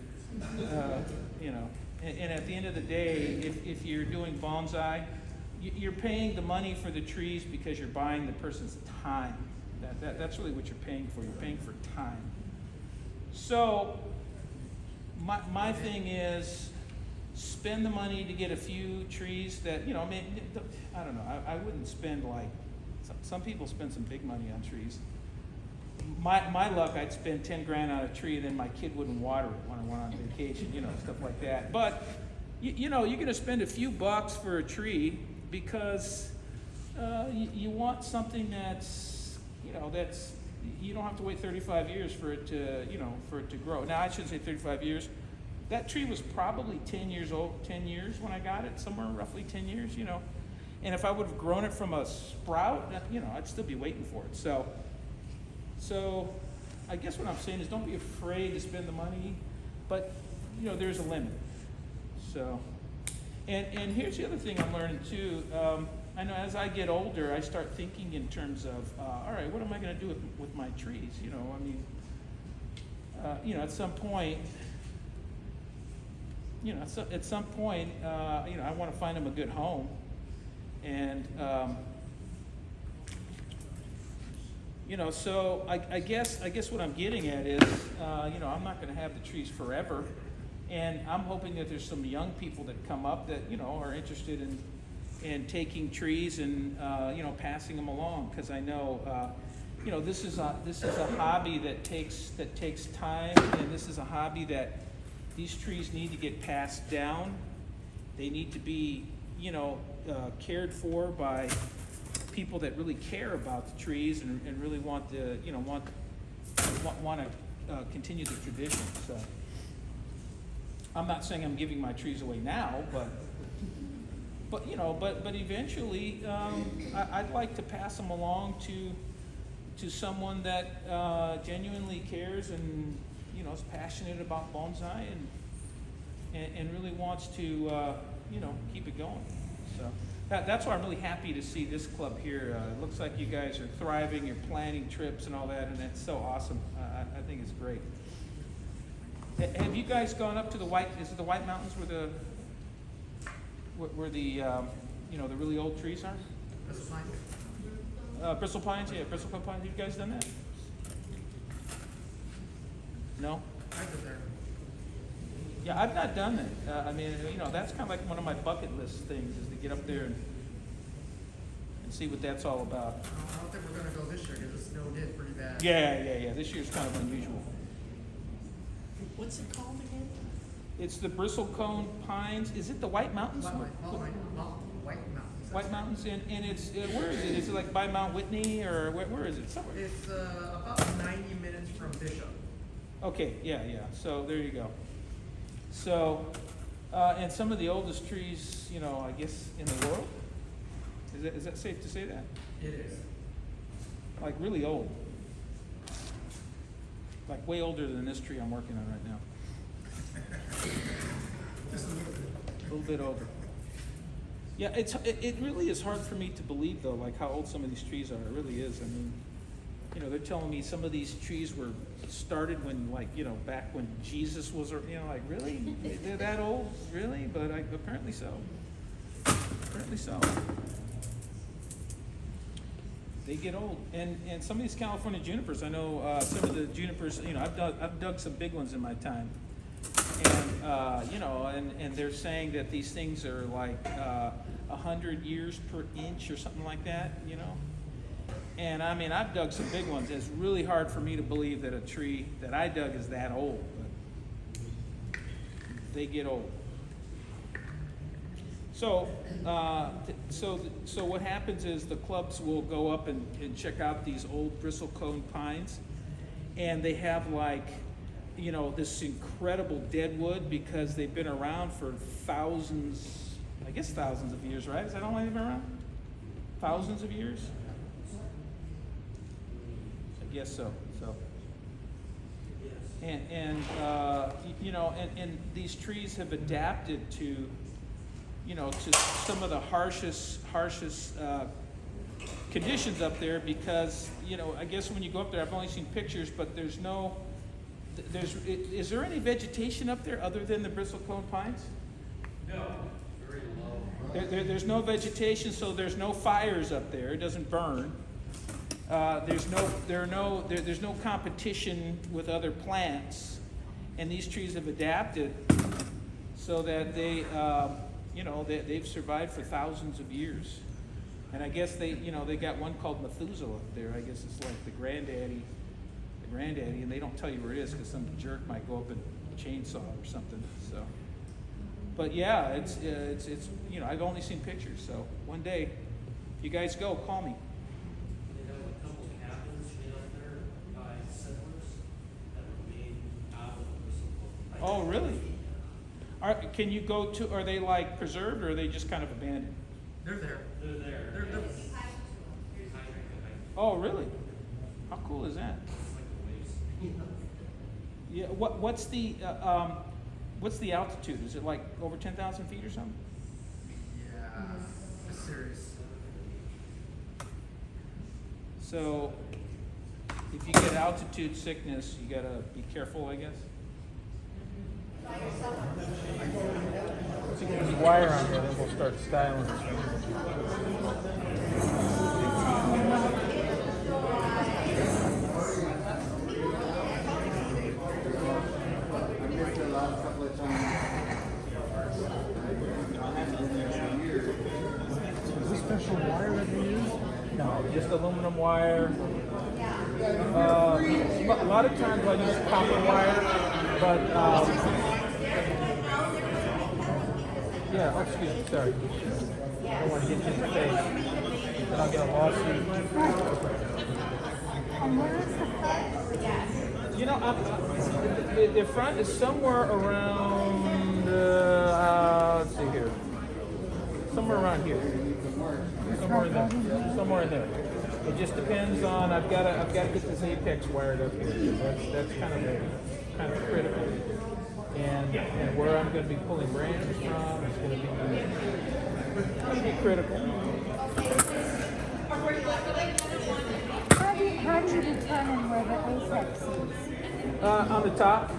and at the end of the day, if you're doing bonsai, you're paying the money for the trees because you're buying the person's time. That's really what you're paying for. You're paying for time. So, my thing is spend the money to get a few trees that, I don't know, I wouldn't spend like, some people spend some big money on trees. My luck, I'd spend 10 grand on a tree, and then my kid wouldn't water it when I went on vacation, stuff like that. But, you're going to spend a few bucks for a tree because you want something that's, you don't have to wait 35 years for it to grow. Now, I shouldn't say 35 years. That tree was probably 10 years old, 10 years when I got it, somewhere roughly 10 years, And if I would have grown it from a sprout, you know, I'd still be waiting for it. So I guess what I'm saying is don't be afraid to spend the money, but, you know, there's a limit. So, and here's the other thing I'm learning too. I know as I get older, I start thinking in terms of, all right, what am I going to do with my trees? You know, I mean, you know, at some point, you know, I want to find them a good home. And, you know, so I guess what I'm getting at is, you know, I'm not going to have the trees forever. And I'm hoping that there's some young people that come up that, you know, are interested in taking trees and, you know, passing them along. Because I know, you know, this is a hobby that takes time, and this is a hobby that these trees need to get passed down. They need to be, you know, cared for by people that really care about the trees and really want to, you know, want to continue the tradition. So I'm not saying I'm giving my trees away now, but you know, but eventually, I'd like to pass them along to someone that genuinely cares and, you know, is passionate about bonsai and really wants to, you know, keep it going. So that's why I'm really happy to see this club here. It looks like you guys are thriving, you're planning trips and all that, and that's so awesome. I think it's great. Have you guys gone up to the is it the White Mountains where the you know, the really old trees are? Bristol pine? Bristol pines, yeah, Bristol pines. Have you guys done that? No? I've been there. Yeah, I've not done that. I mean, you know, that's kind of like one of my bucket list things is to get up there and see what that's all about. I don't think we're gonna go this year because the snow did pretty bad. Yeah. This year's kind of unusual. What's it called again? It's the bristlecone pines. Is it the White Mountains? White Mountains. White Mountains, and it's where is it? Is it like by Mount Whitney or where is it? Somewhere. It's about 90 minutes from Bishop. Okay, yeah. So there you go. So, and some of the oldest trees, you know, I guess in the world. Is that safe to say that? It is. Like really old. Like way older than this tree I'm working on right now. Just a little bit. A little bit older. Yeah, it really is hard for me to believe though, like how old some of these trees are. It really is. I mean, you know, they're telling me some of these trees were started when, like, you know, back when Jesus was, you know, like really? They're that old? Really? But apparently so. Apparently so. They get old. And some of these California junipers, I know some of the junipers, you know, I've dug some big ones in my time. And, you know, and they're saying that these things are like 100 years per inch or something like that, you know. And I mean, I've dug some big ones. It's really hard for me to believe that a tree that I dug is that old, but they get old. So, so what happens is the clubs will go up and check out these old bristlecone pines, and they have like, you know, this incredible deadwood because they've been around for thousands of years, right? Is that how long they've been around? Thousands of years? I guess so. And you know, and these trees have adapted to, you know, to some of the harshest conditions up there because, you know, I guess when you go up there, I've only seen pictures, but is there any vegetation up there other than the bristlecone pines? No, very low. There's no vegetation, so there's no fires up there. It doesn't burn. There's no competition with other plants, and these trees have adapted so that they, you know, they've survived for thousands of years. And I guess they got one called Methuselah up there. I guess it's like the granddaddy, and they don't tell you where it is because some jerk might go up and chainsaw or something. So, but yeah, it's you know, I've only seen pictures. So one day, if you guys go, call me. They have a couple cabins made up there by settlers that were made out of bristlecone. Oh, really? Can you go to? Are they like preserved, or are they just kind of abandoned? They're there. They're there. They're Oh, really? How cool is that? Yeah. What's the altitude? Is it like over 10,000 feet or something? yeah, it's serious. So, if you get altitude sickness, you gotta be careful, I guess. Let's get this wire on here, then we'll start styling. Is this special wire that you use? No, just aluminum wire. A lot of times I use copper wire, but yeah. Oh, excuse me. Sorry. I don't want to hit you in the face. Then I'll get a lawsuit. And where is the front? You know, the front is somewhere around. Let's see here. Somewhere around here. Somewhere in there. Somewhere in there. It just depends on. I've got to get this apex wired up here. That's kind of critical. And where I'm going to be pulling branches from is going to be critical. How do you determine where the apex is? On the top.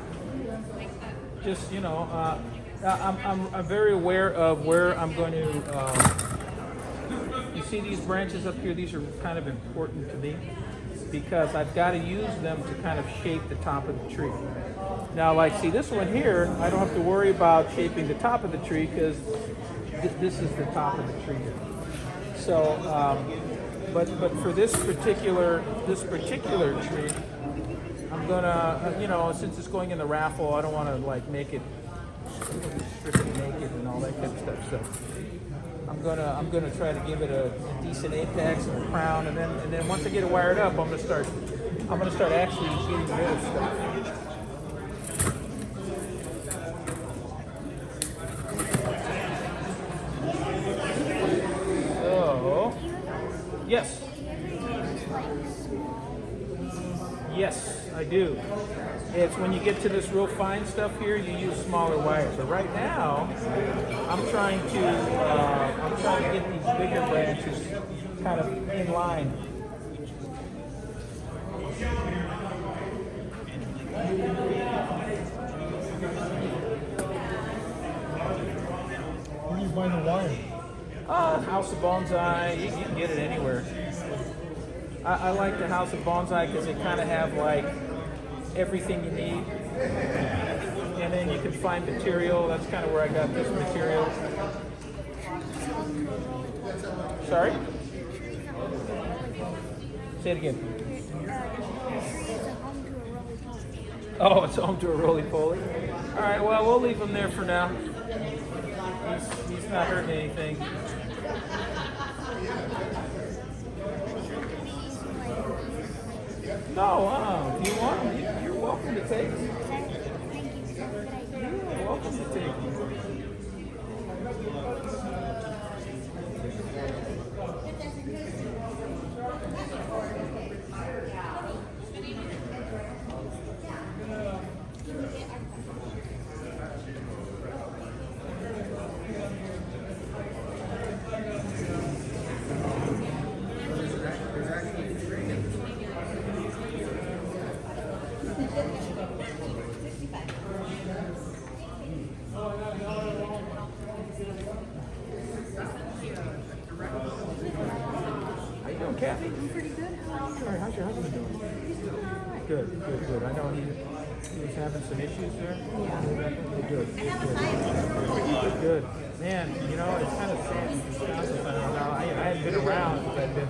Just I'm very aware of where I'm going to. You see these branches up here? These are kind of important to me because I've got to use them to kind of shape the top of the tree. Now, like, see this one here, I don't have to worry about shaping the top of the tree because this is the top of the tree. So, but for this particular tree, I'm gonna, since it's going in the raffle, I don't want to like make it strip it naked and all that kind of stuff. So I'm gonna try to give it a decent apex and a crown, and then once I get it wired up, I'm gonna start actually getting rid of stuff. So, yes. Yes, I do. It's when you get to this real fine stuff here, you use smaller wires. But right now, I'm trying to get these bigger branches kind of in line. Where do you buy the wire? House of Bonsai, you can get it anywhere. I like the House of Bonsai because they kind of have like everything you need. And then you can find material. That's kind of where I got this material. Sorry? Say it again. Oh, it's home to a roly-poly. All right, well, we'll leave him there for now. He's not hurting anything. No, if you want them, you're welcome to take them. You're welcome to take them. How you doing, Kathy? I'm pretty good. How are you? All right, how's your husband doing? He's doing all right. Good. I know he was having some issues there. Yeah. Good. Man, it's kind of sad in Wisconsin. I hadn't been around, but I've been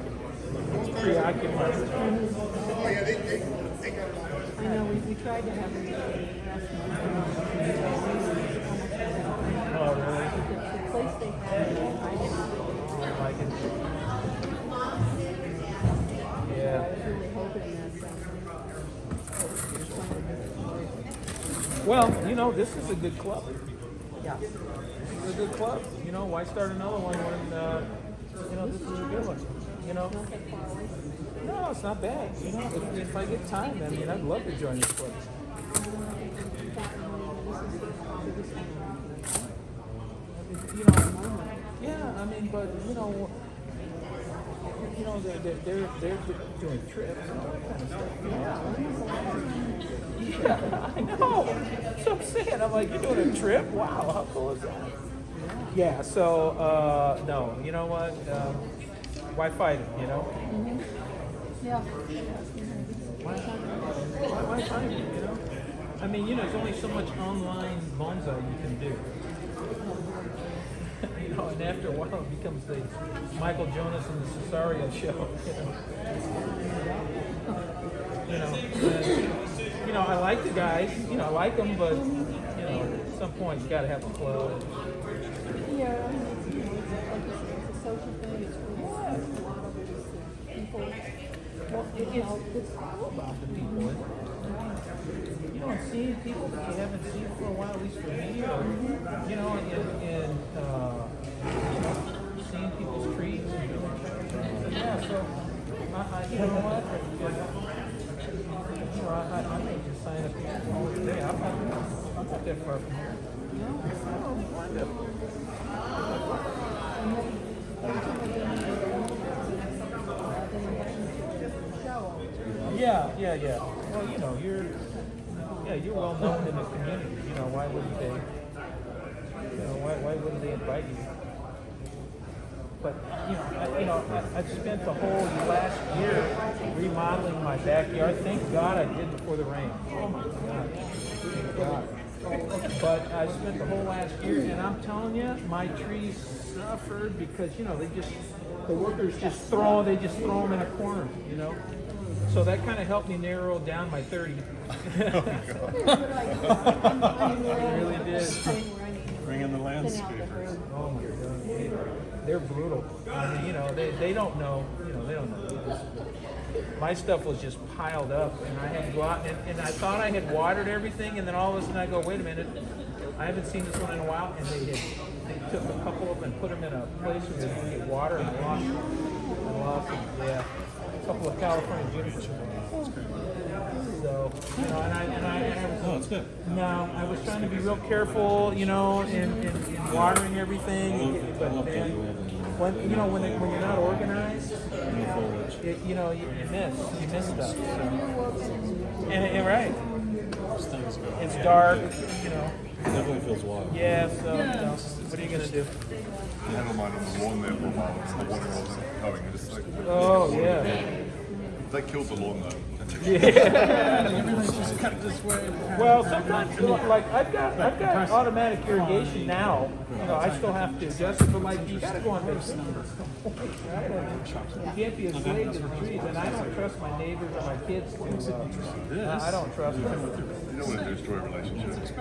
preoccupied. Oh, yeah, they I know, we tried to have him Oh, really? the place they had, I didn't Like it? Yeah. really hoping that, Well, this is a good club. yeah. This is a good club. Why start another one when you know, this is a good one. You know, no, it's not bad. You know, if I get time, I mean, I'd love to join this place. You know, yeah, I mean, but you know, they're doing trips and all that kind of stuff. Yeah, I know. That's what I'm saying. I'm like, you're doing a trip? Wow, how cool is that? Yeah. So no, you know what? Why fight it? You know? Yeah. Why fight it? You know? I mean, you know, there's only so much online bonsai you can do. You know, and after a while it becomes the Michael Jonas and the Cesario show. You know, and, you know, I like the guys. You know, I like them, but you know, at some point you got to have a club. Yeah, I mean, it's, you know, it's like you say, it's a social thing. It's for a lot of it is the people. Well, It's all about the people. Isn't it? You know, and seeing people that you haven't seen for a while, at least for me, or you know, and you know, seeing people's trees. And, yeah, so you know what? You know, I may just sign up here all day. I'm not that far from here. You know, wind up. Yeah. Well, you know, you're well known in the community. You know, why wouldn't they? You know, why wouldn't they invite you? But I spent the whole last year remodeling my backyard. Thank God I did before the rain. Oh my God, thank God. But I spent the whole last year, and I'm telling you, my trees suffered because you know the workers just throw them in a corner. You know. So that kind of helped me narrow down my 30. It really did. Bring in the landscapers. Oh my God, they're brutal. I mean, you know, they don't know. You know, they don't know. My stuff was just piled up, and I had to go out and I thought I had watered everything, and then all of a sudden I go, wait a minute, I haven't seen this one in a while, and they took a couple of them and put them in a place where they could get water, and I lost them. Yeah. A couple of California Junipers. So, you know, and I was. Oh, it's good. No, I was trying to be real careful, you know, in watering everything. But then, when you know, when you're not organized, you know, you miss stuff. So. And right, it's dark, you know. It definitely feels wild. Yeah. So, you know, what are you gonna do? I had mine on the lawn there for a while. The water wasn't going. It just like. Oh yeah. They killed the lawn though. Yeah. Everything's just cut this way. Well, sometimes, like I've got automatic irrigation now. You know, I still have to adjust it, but like you got to go on vacation. Right? You can't be a slave to the trees, and I don't trust my neighbors or my kids to. I don't trust them. You don't want to destroy relationships.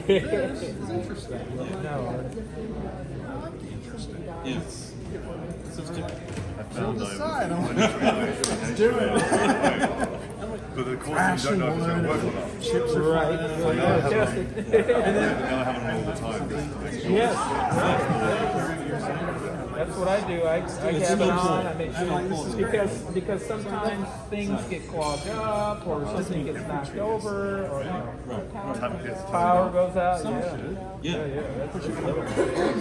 It's interesting. No. Yes. I found decide. Let's do it. But of course, you don't know if it's going to work or not. Chips are Right. flying. And then, Now I have them all the time. yes. That's what I do. I have it on. I make sure because sometimes things get clogged up or something gets knocked over or you know, power goes out. Yeah. That's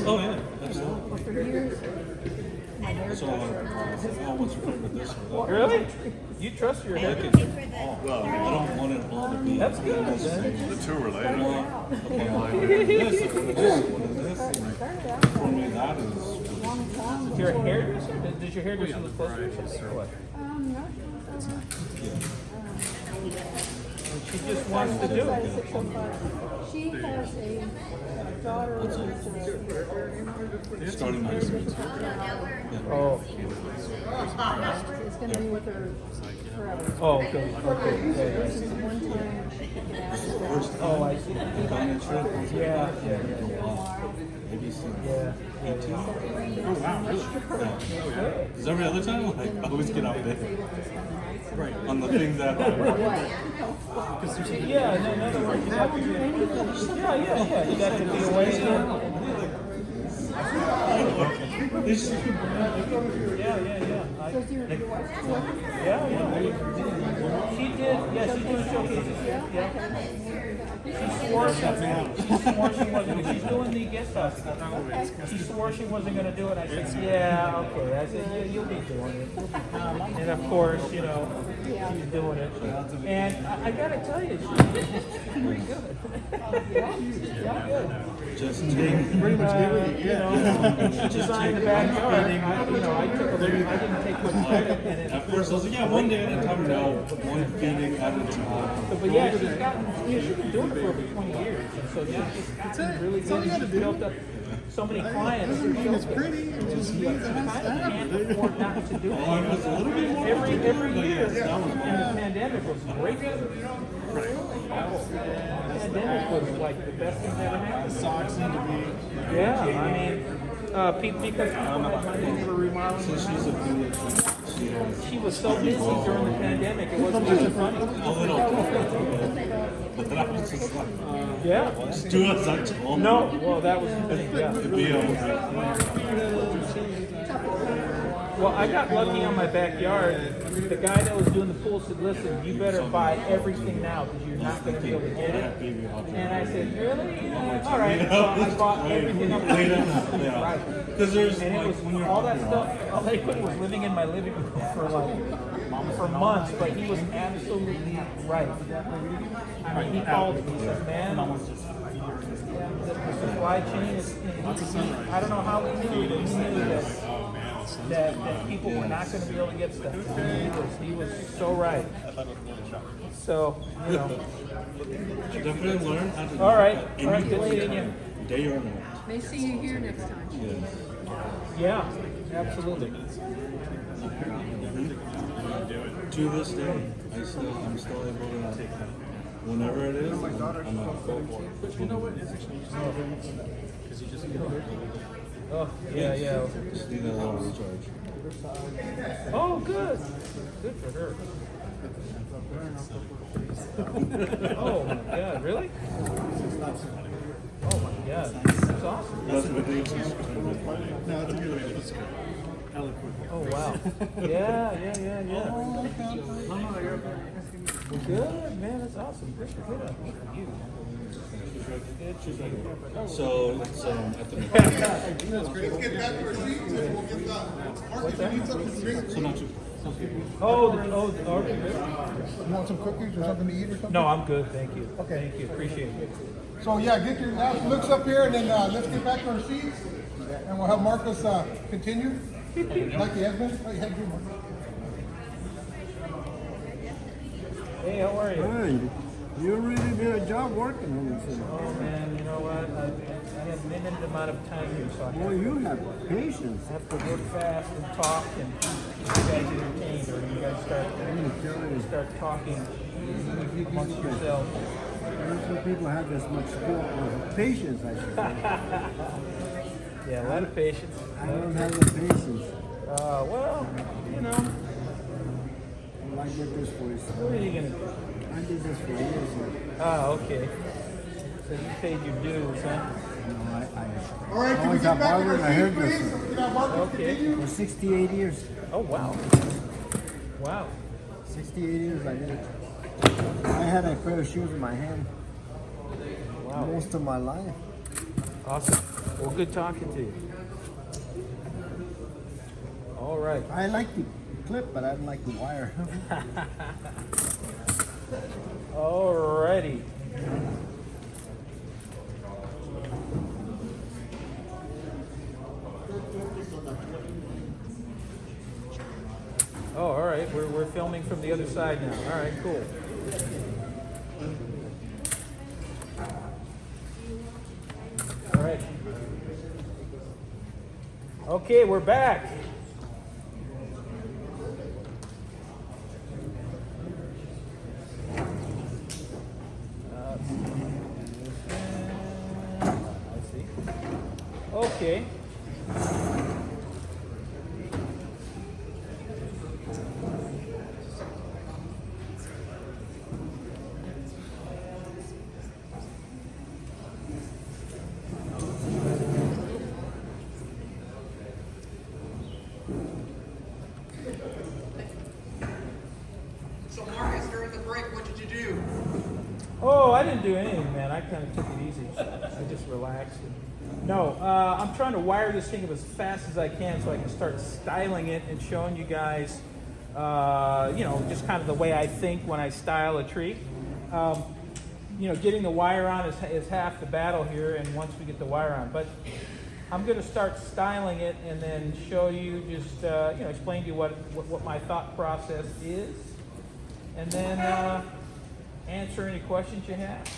Oh yeah, absolutely. That's all I want to oh, what's your favorite this or that? Really? You trust your head? Well, I don't want it all to be. That's good. Then. The two related. This, this, for me, that is. Your hairdresser? Does your hairdresser look closer or something? Or what? No. She just wants to do it. She has a daughter who's Starting my experience. Oh. is going to be with her forever. Oh, okay. This is one time she could get out. Oh, I see. Yeah. ABC. Yeah. Oh wow, really? Because every other time, like, I always get out there. Right. On the thing that. Yeah, in other words, you have to be. Yeah. You got to be away. This- Yeah. Does your wife work? Yeah. She did. Yeah, she's doing showcases. Yeah. She swore she wasn't. She's doing the guest house. She swore she wasn't going to do it. I said, yeah, okay. I said, yeah, you'll be doing it. And of course, you know, she's doing it. And I got to tell you, she's pretty good. Just take. You know, she designed the backyard. I took a little. I didn't take much credit. And At first, I was like, yeah, one day at a time. No, one feeding at a time. But yeah, she's been doing it for over 20 years, and so now she's gotten really good. She's built up so many clients. Doesn't mean it's pretty, it just means that it's Can't afford not to do it. Oh, it was a little bit more. Every year, That was and the pandemic was great. The pandemic was like the best thing that ever happened. Socks need to be. Yeah, I mean, people because people were remodeling. So she's a good. She was so busy during the pandemic, it wasn't even funny. A little. But then I was just like, Yeah. just do as I told. No, well, that was the thing, yeah. The deal. Well, I got lucky on my backyard. The guy that was doing the pool said, listen, you better buy everything now because you're not going to be able to get it. And I said, really? All right. So I bought everything up. Right. Because there's And it like was when you're all that stuff. All they put was living in my living room for months, but he was absolutely right. I mean, he called me. He said, man, the supply chain is. I don't know how he knew, but he knew that people were not going to be able to get stuff. He was so right. So, you know. definitely learn how to. All right. All right. Good seeing you. Day or night. May see you here next time. Yes. Yeah, absolutely. To this day, I'm still able to take that. Whenever it is, I'm out. But you know what? Oh, yeah. Just need a little recharge. Oh, good. Good for her. Oh my God, really? Oh my God, that's awesome. That's what they No, it's a good way. It's good. Oh wow. Yeah. Well, good, man. That's awesome. Good for you. So it's at the. Let's get back to our seats and we'll get the market needs up to drink. So not too. Okay. You want some cookies or something to eat or something? No, I'm good. Thank you. Okay. Thank you. Appreciate it. So yeah, get your last looks up here and then let's get back to our seats and we'll have Marcus continue. Like he has been. Oh, you had to do more. Hey, how are you? Hey, you really did a job working on this thing. Oh man, you know what? I have limited amount of time here, so I Boy, you have patience. have to work fast and talk and keep you guys entertained, or you guys start talking amongst yourselves. Most of the people have this much skill or patience, I should say. Yeah, a lot of patience. I don't have the patience. Well, you know, Well, I did this for you. what are you gonna do? I did this for years. Okay. So you paid your dues, huh? All right, can we always get have back to barber our and I heard seats, this. please? Can I Marcus Okay. continue? For 68 years. Oh wow. Wow. 68 years I did it. I had a pair of shoes in my hand Wow. most of my life. Awesome. Well, good talking to you. All right. I like the clip, but I didn't like the wire. Alrighty. Oh, all right. We're filming from the other side now. All right, cool. All right. Okay, we're back. I see. Okay. didn't do anything, man. I kind of took it easy. I just relaxed. No, I'm trying to wire this thing up as fast as I can so I can start styling it and showing you guys, just kind of the way I think when I style a tree. Getting the wire on is half the battle here, and once we get the wire on. But I'm going to start styling it and then show you just, explain to you what my thought process is, and then answer any questions you have,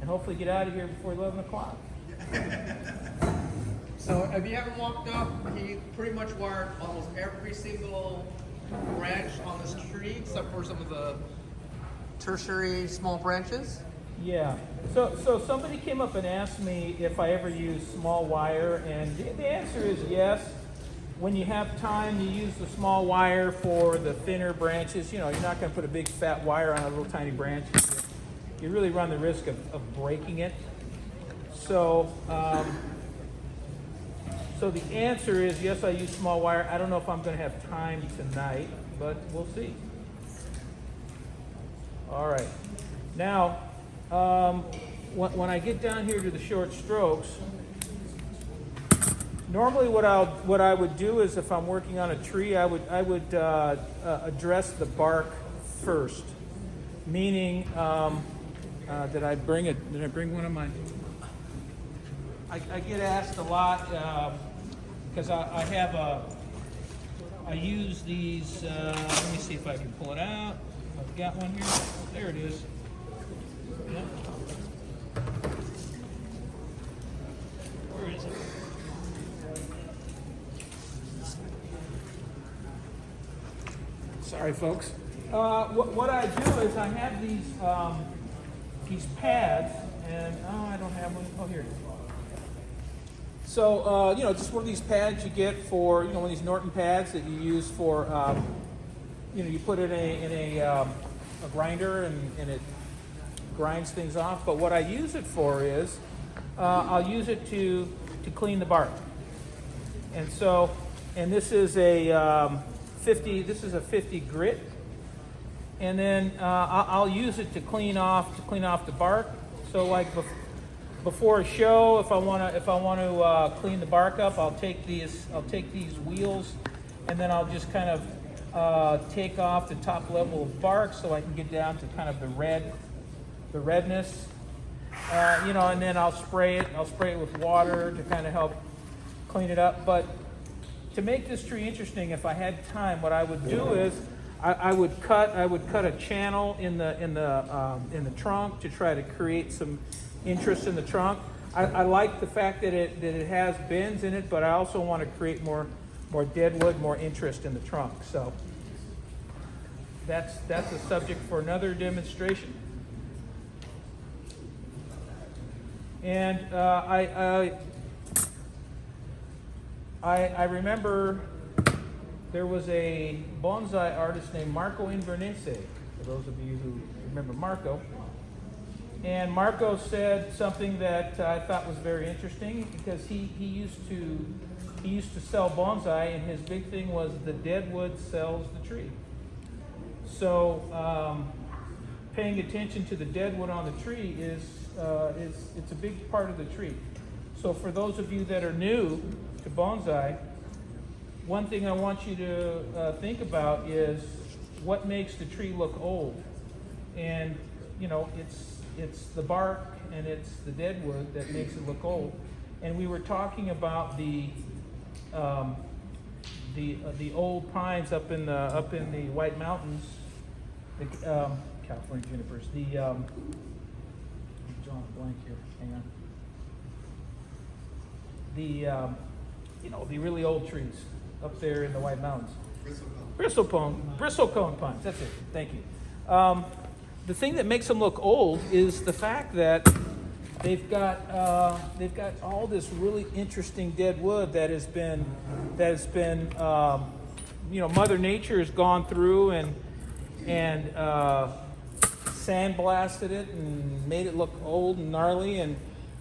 and hopefully get out of here before 11 o'clock. So if you haven't walked up, he pretty much wired almost every single branch on this tree, except for some of the tertiary small branches. Yeah. So somebody came up and asked me if I ever use small wire, and the answer is yes. When you have time, you use the small wire for the thinner branches. You're not going to put a big fat wire on a little tiny branch. You really run the risk of breaking it. So the answer is yes, I use small wire. I don't know if I'm going to have time tonight, but we'll see. All right. Now, when I get down here to the short strokes, normally what I would do is, if I'm working on a tree, I would address the bark first. Meaning, did I bring one of my? I get asked a lot because I use these. Let me see if I can pull it out. I've got one here. There it is. Yep. Where is it? Sorry, folks. What I do is I have these pads, and I don't have one. Oh, here it is. So just one of these pads you get for one of these Norton pads that you use for you put it in a grinder and it grinds things off. But what I use it for is I'll use it to clean the bark. And this is a 50. This is a 50 grit. And then I'll use it to clean off the bark. So like before a show, if I want to clean the bark up, I'll take these wheels, and then I'll just kind of take off the top level of bark so I can get down to kind of the redness, and then I'll spray it with water to kind of help clean it up. But to make this tree interesting, if I had time, what I would do is I would cut a channel in the trunk to try to create some interest in the trunk. I like the fact that it has bends in it, but I also want to create more deadwood, more interest in the trunk. So that's a subject for another demonstration. And I remember there was a bonsai artist named Marco Inverness, for those of you who remember Marco. And Marco said something that I thought was very interesting, because he used to sell bonsai, and his big thing was the deadwood sells the tree. So paying attention to the deadwood on the tree it's a big part of the tree. So for those of you that are new to bonsai, one thing I want you to think about is what makes the tree look old. And it's the bark and it's the deadwood that makes it look old. And we were talking about the old pines up in the White Mountains, the California junipers. I'm drawing a blank here. Hang on. The really old trees up there in the White Mountains. Bristlecone pines. That's it. Thank you. The thing that makes them look old is the fact that they've got all this really interesting dead wood that has been Mother Nature has gone through and sandblasted it and made it look old and gnarly, and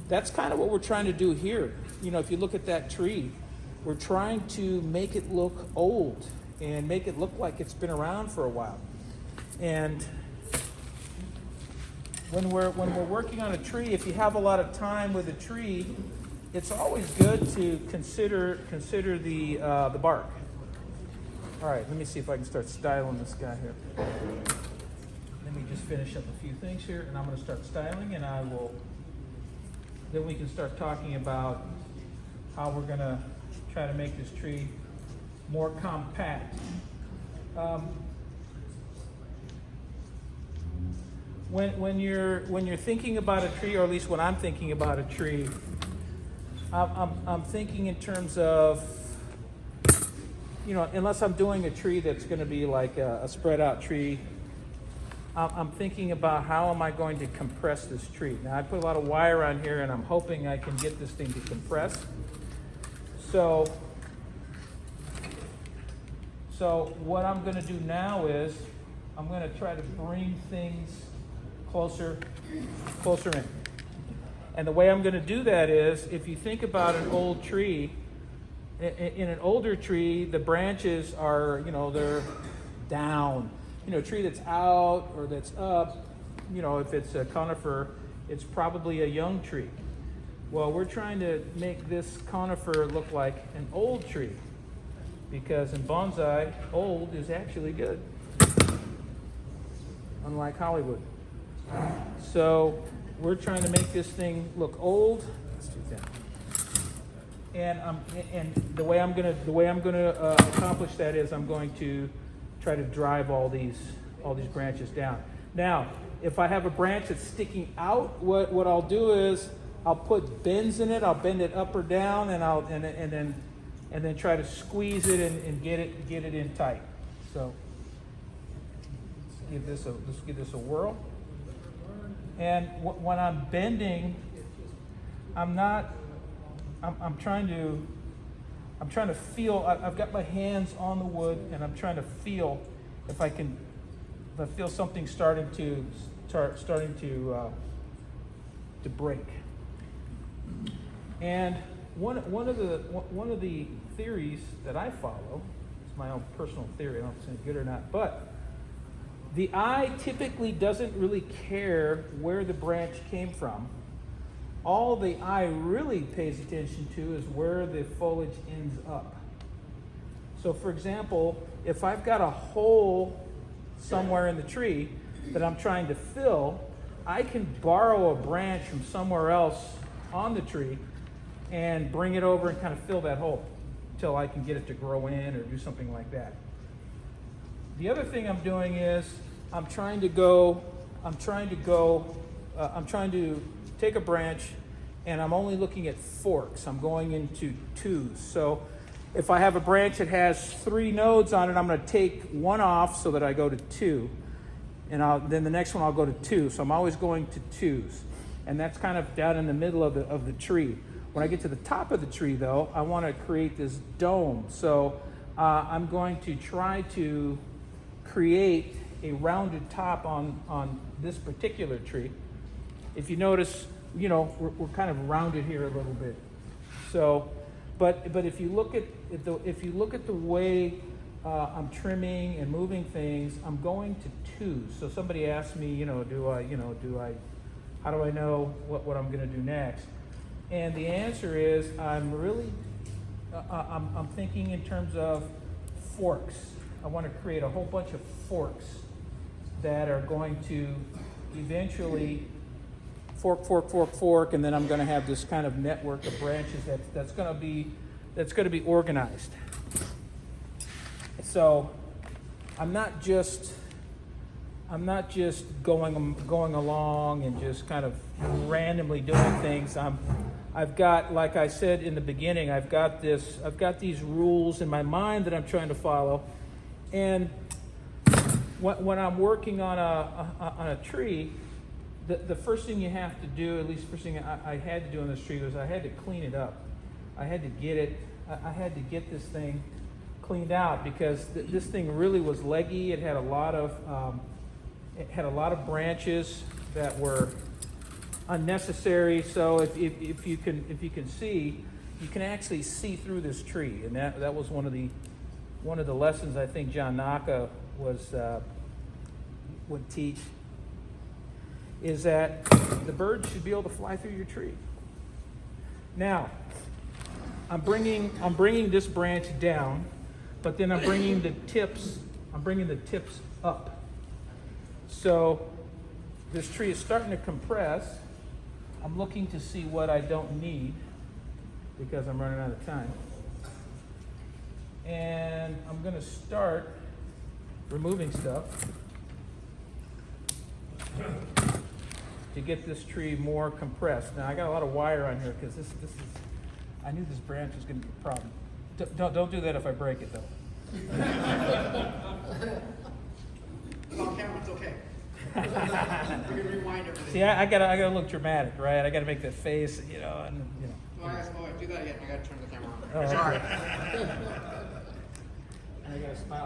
that's kind of what we're trying to do here. If you look at that tree, we're trying to make it look old and make it look like it's been around for a while. And when we're working on a tree, if you have a lot of time with a tree, it's always good to consider the bark. All right, let me see if I can start styling this guy here. Let me just finish up a few things here, and I'm going to start styling, and then we can start talking about how we're going to try to make this tree more compact. When you're thinking about a tree, or at least when I'm thinking about a tree, I'm thinking in terms of, unless I'm doing a tree that's going to be like a spread out tree, I'm thinking about how am I going to compress this tree. Now I put a lot of wire on here, and I'm hoping I can get this thing to compress. So what I'm going to do now is I'm going to try to bring things closer in. And the way I'm going to do that is, if you think about an old tree, in an older tree, the branches are, they're down. A tree that's out or that's up, if it's a conifer, it's probably a young tree. Well, we're trying to make this conifer look like an old tree, because in bonsai, old is actually good, unlike Hollywood. So we're trying to make this thing look old. Let's do that. And the way I'm gonna accomplish that is I'm going to try to drive all these branches down. Now, if I have a branch that's sticking out, what I'll do is I'll put bends in it. I'll bend it up or down, and then try to squeeze it and get it in tight. So let's give this a whirl. And when I'm bending, I'm trying to feel. I've got my hands on the wood, and I'm trying to feel if I feel something starting to break. And one of the theories that I follow, it's my own personal theory. I don't know if it's any good or not, but the eye typically doesn't really care where the branch came from. All the eye really pays attention to is where the foliage ends up. So for example, if I've got a hole somewhere in the tree that I'm trying to fill, I can borrow a branch from somewhere else on the tree and bring it over and kind of fill that hole until I can get it to grow in or do something like that. The other thing I'm doing is I'm trying to take a branch, and I'm only looking at forks. I'm going into twos. So if I have a branch that has 3 nodes on it, I'm going to take one off so that I go to 2. And then the next one I'll go to 2. So I'm always going to 2s. And that's kind of down in the middle of the tree. When I get to the top of the tree, though, I want to create this dome. So I'm going to try to create a rounded top on this particular tree. If you notice, we're kind of rounded here a little bit. So, but if you look at the way I'm trimming and moving things, I'm going to 2s. So somebody asked me, how do I know what I'm going to do next? And the answer is I'm thinking in terms of forks. I want to create a whole bunch of forks that are going to eventually fork, and then I'm going to have this kind of network of branches that's going to be organized. So I'm not just going along and just kind of randomly doing things. I've got, like I said in the beginning, I've got these rules in my mind that I'm trying to follow. And when I'm working on a tree, the first thing you have to do, at least first thing I had to do on this tree, was I had to clean it up. I had to get this thing cleaned out, because this thing really was leggy. It had a lot of branches that were unnecessary. So if you can see, you can actually see through this tree, and that was one of the lessons I think John Naka would teach. is that the birds should be able to fly through your tree. Now, I'm bringing this branch down, but then I'm bringing the tips up. So this tree is starting to compress. I'm looking to see what I don't need because I'm running out of time. And I'm going to start removing stuff to get this tree more compressed. Now I got a lot of wire on here because this is, I knew this branch was going to be a problem. Don't do that if I break it though. On camera, it's okay. We can rewind everything. See, I gotta look dramatic, right? I gotta make that face, and Oh, do that again. I gotta turn the camera on. Oh, Sorry. I gotta smile.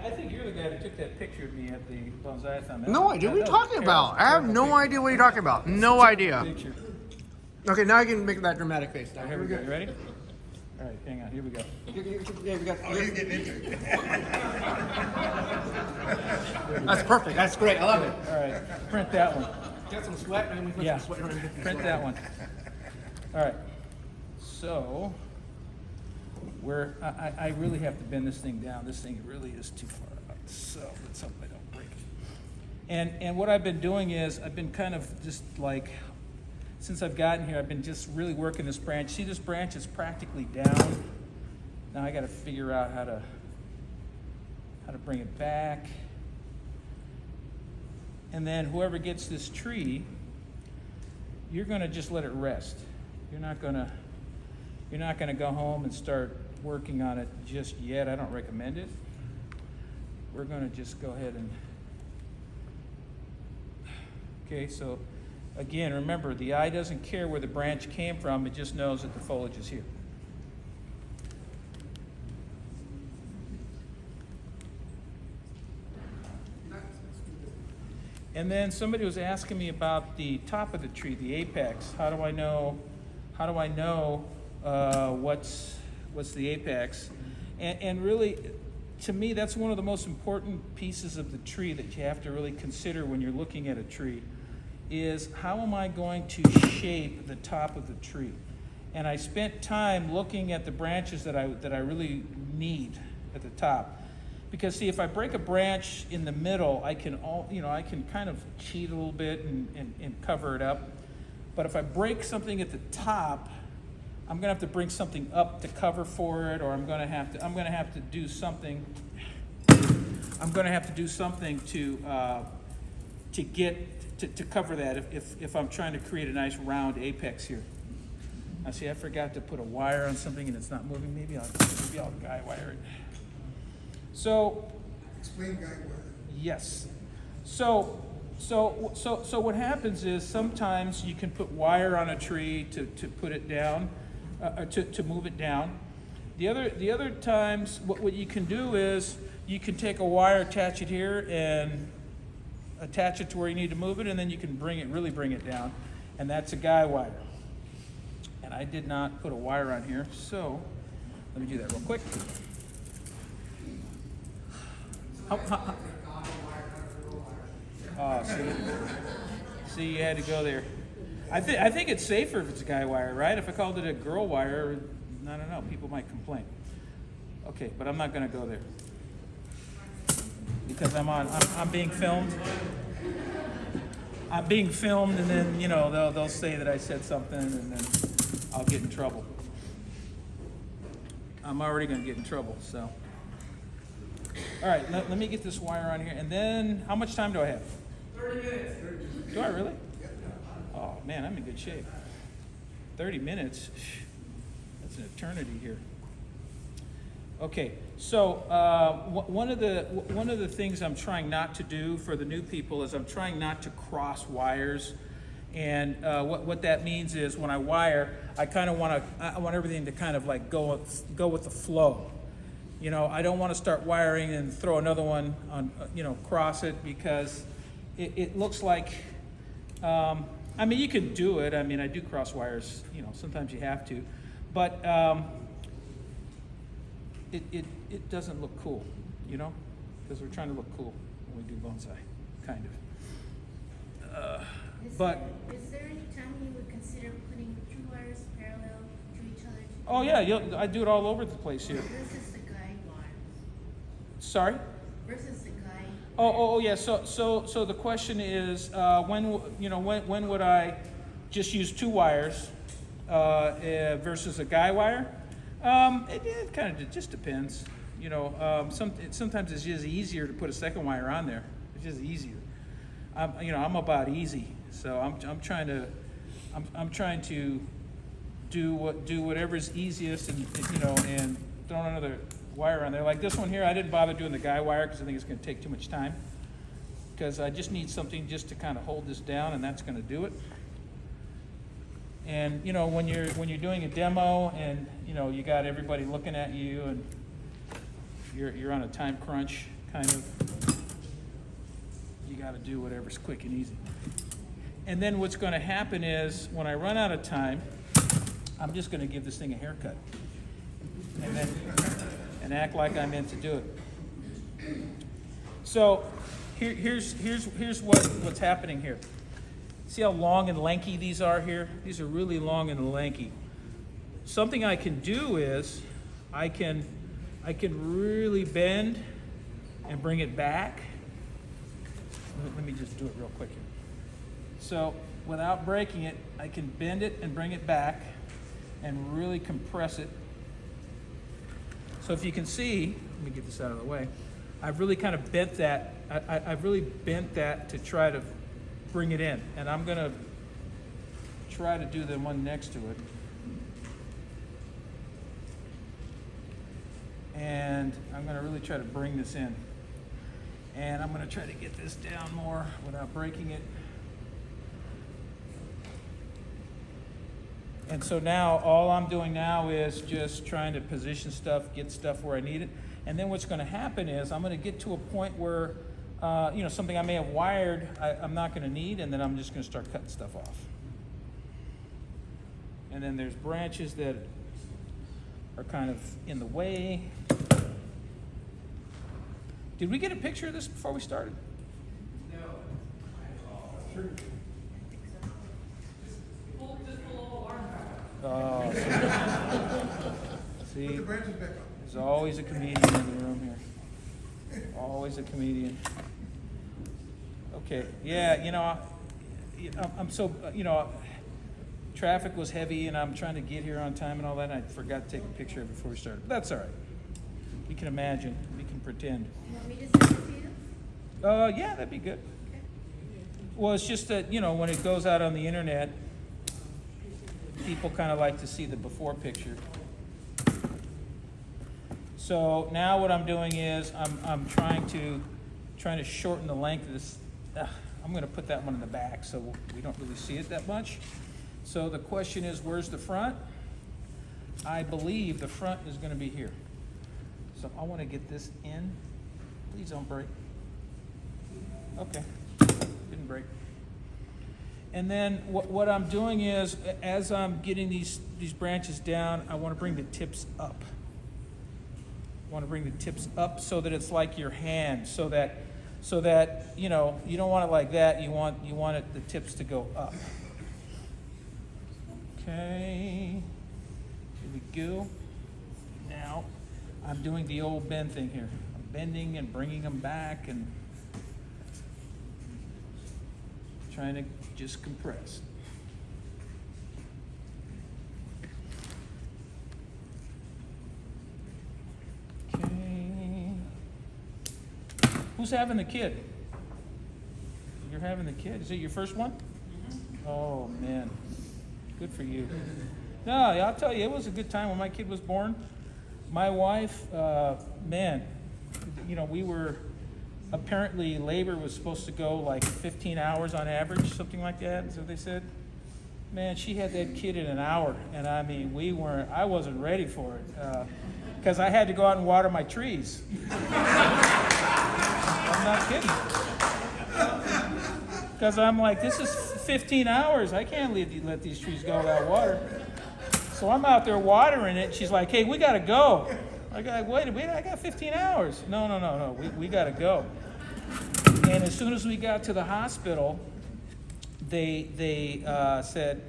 I think you're the guy that took that picture of me at the Bonsai-a-thon. No idea what you're talking about. I have no idea what you're talking about. No idea. Okay, now I can make that dramatic face. Now. Here we go. You ready? All right, hang on. Here we go. Yeah, we got. Oh, he's getting into it. That's perfect. That's great. I love it. All right, print that one. Get some sweat, and we put Yeah, some sweat. print that one. All right. So, I really have to bend this thing down. This thing really is too far out. So let's hope I don't break it. And what I've been doing is I've been kind of just like, since I've gotten here, I've been just really working this branch. See, this branch is practically down. Now I got to figure out how to bring it back. And then whoever gets this tree, you're going to just let it rest. You're not going to go home and start working on it just yet. I don't recommend it. We're going to just go ahead and okay, so again, remember, the eye doesn't care where the branch came from, it just knows that the foliage is here. And then somebody was asking me about the top of the tree, the apex. How do I know what's the apex? And really, to me, that's one of the most important pieces of the tree that you have to really consider when you're looking at a tree, is how am I going to shape the top of the tree? And I spent time looking at the branches that I really need at the top. Because see, if I break a branch in the middle, I can kind of cheat a little bit and cover it up. But if I break something at the top, I'm gonna have to bring something up to cover for it, or I'm gonna have to do something to cover that if I'm trying to create a nice round apex here. Now see, I forgot to put a wire on something and it's not moving. Maybe I'll guy wire it. So Explain guy wire. yes. So what happens is sometimes you can put wire on a tree to put it down, to move it down. The other times, what you can do is you can take a wire, attach it here, and attach it to where you need to move it, and then you can really bring it down, and that's a guy wire. And I did not put a wire on here, so let me do that real quick. Oh, see, you had to go there. I think it's safer if it's a guy wire, right? If I called it a girl wire, I don't know, people might complain. Okay, but I'm not going to go there because I'm being filmed. I'm being filmed, and then they'll say that I said something, and then I'll get in trouble. I'm already going to get in trouble, so. All right, let me get this wire on here, and then how much time do I have? 30 minutes. Do I really? Oh man, I'm in good shape. 30 minutes, that's an eternity here. Okay, so one of the things I'm trying not to do for the new people is I'm trying not to cross wires, and what that means is when I wire, I want everything to kind of like go with the flow. I don't want to start wiring and throw another one on, cross it, because it looks like, you can do it. I do cross wires, sometimes you have to, but it doesn't look cool, because we're trying to look cool when we do bonsai, kind of. Is there any time you would consider putting 2 wires parallel to each other? Oh yeah, I do it all over the place here. Versus the guide wires. Sorry? Versus the guide. Oh yeah. So the question is, when would I just use 2 wires versus a guy wire? It kind of just depends. Sometimes it's just easier to put a second wire on there. It's just easier. I'm about easy, so I'm trying to do whatever's easiest, and throw another wire on there. Like this one here, I didn't bother doing the guy wire because I think it's going to take too much time. Because I just need something just to kind of hold this down, and that's going to do it. And when you're doing a demo, and you got everybody looking at you, and you're on a time crunch, kind of, you got to do whatever's quick and easy. And then what's going to happen is, when I run out of time, I'm just going to give this thing a haircut, and act like I meant to do it. So here's what's happening here. See how long and lanky these are here? These are really long and lanky. Something I can do is I can really bend and bring it back. Let me just do it real quick here. So without breaking it, I can bend it and bring it back and really compress it. So if you can see, let me get this out of the way. I've really kind of bent that. I've really bent that to try to bring it in. And I'm going to try to do the one next to it. And I'm going to really try to bring this in. And I'm going to try to get this down more without breaking it. And so now all I'm doing now is just trying to position stuff, get stuff where I need it. And then what's going to happen is I'm going to get to a point where, something I may have wired, I'm not going to need, and then I'm just going to start cutting stuff off. And then there's branches that are kind of in the way. Did we get a picture of this before we started? No. Oh, see, there's always a comedian in the room here. Always a comedian. Okay, yeah, I'm so, traffic was heavy and I'm trying to get here on time and all that, and I forgot to take a picture of it before we started. But that's all right. We can imagine. We can pretend. You want me to send it to you? Yeah, that'd be good. Okay. Well, it's just that, when it goes out on the internet, people kind of like to see the before picture. So now what I'm doing is I'm trying to shorten the length of this. I'm going to put that one in the back so we don't really see it that much. So the question is, where's the front? I believe the front is going to be here. So I want to get this in. Please don't break. Okay, didn't break. And then what I'm doing is, as I'm getting these branches down, I want to bring the tips up. I want to bring the tips up so that it's like your hand, so that you don't want it like that. You want the tips to go up. Okay, here we go. Now I'm doing the old bend thing here. I'm bending and bringing them back and trying to just compress. Okay. Who's having the kid? You're having the kid. Is it your first one? Mm-hmm. Oh, man. Good for you. No, I'll tell you, it was a good time when my kid was born. My wife, we were, apparently labor was supposed to go like 15 hours on average, something like that, is what they said. Man, she had that kid in an hour, and I mean, I wasn't ready for it, because I had to go out and water my trees. I'm not kidding. Because I'm like, this is 15 hours. I can't let these trees go without water. So I'm out there watering it. She's like, hey, we got to go. I got 15 hours. No. We got to go. And as soon as we got to the hospital, they said,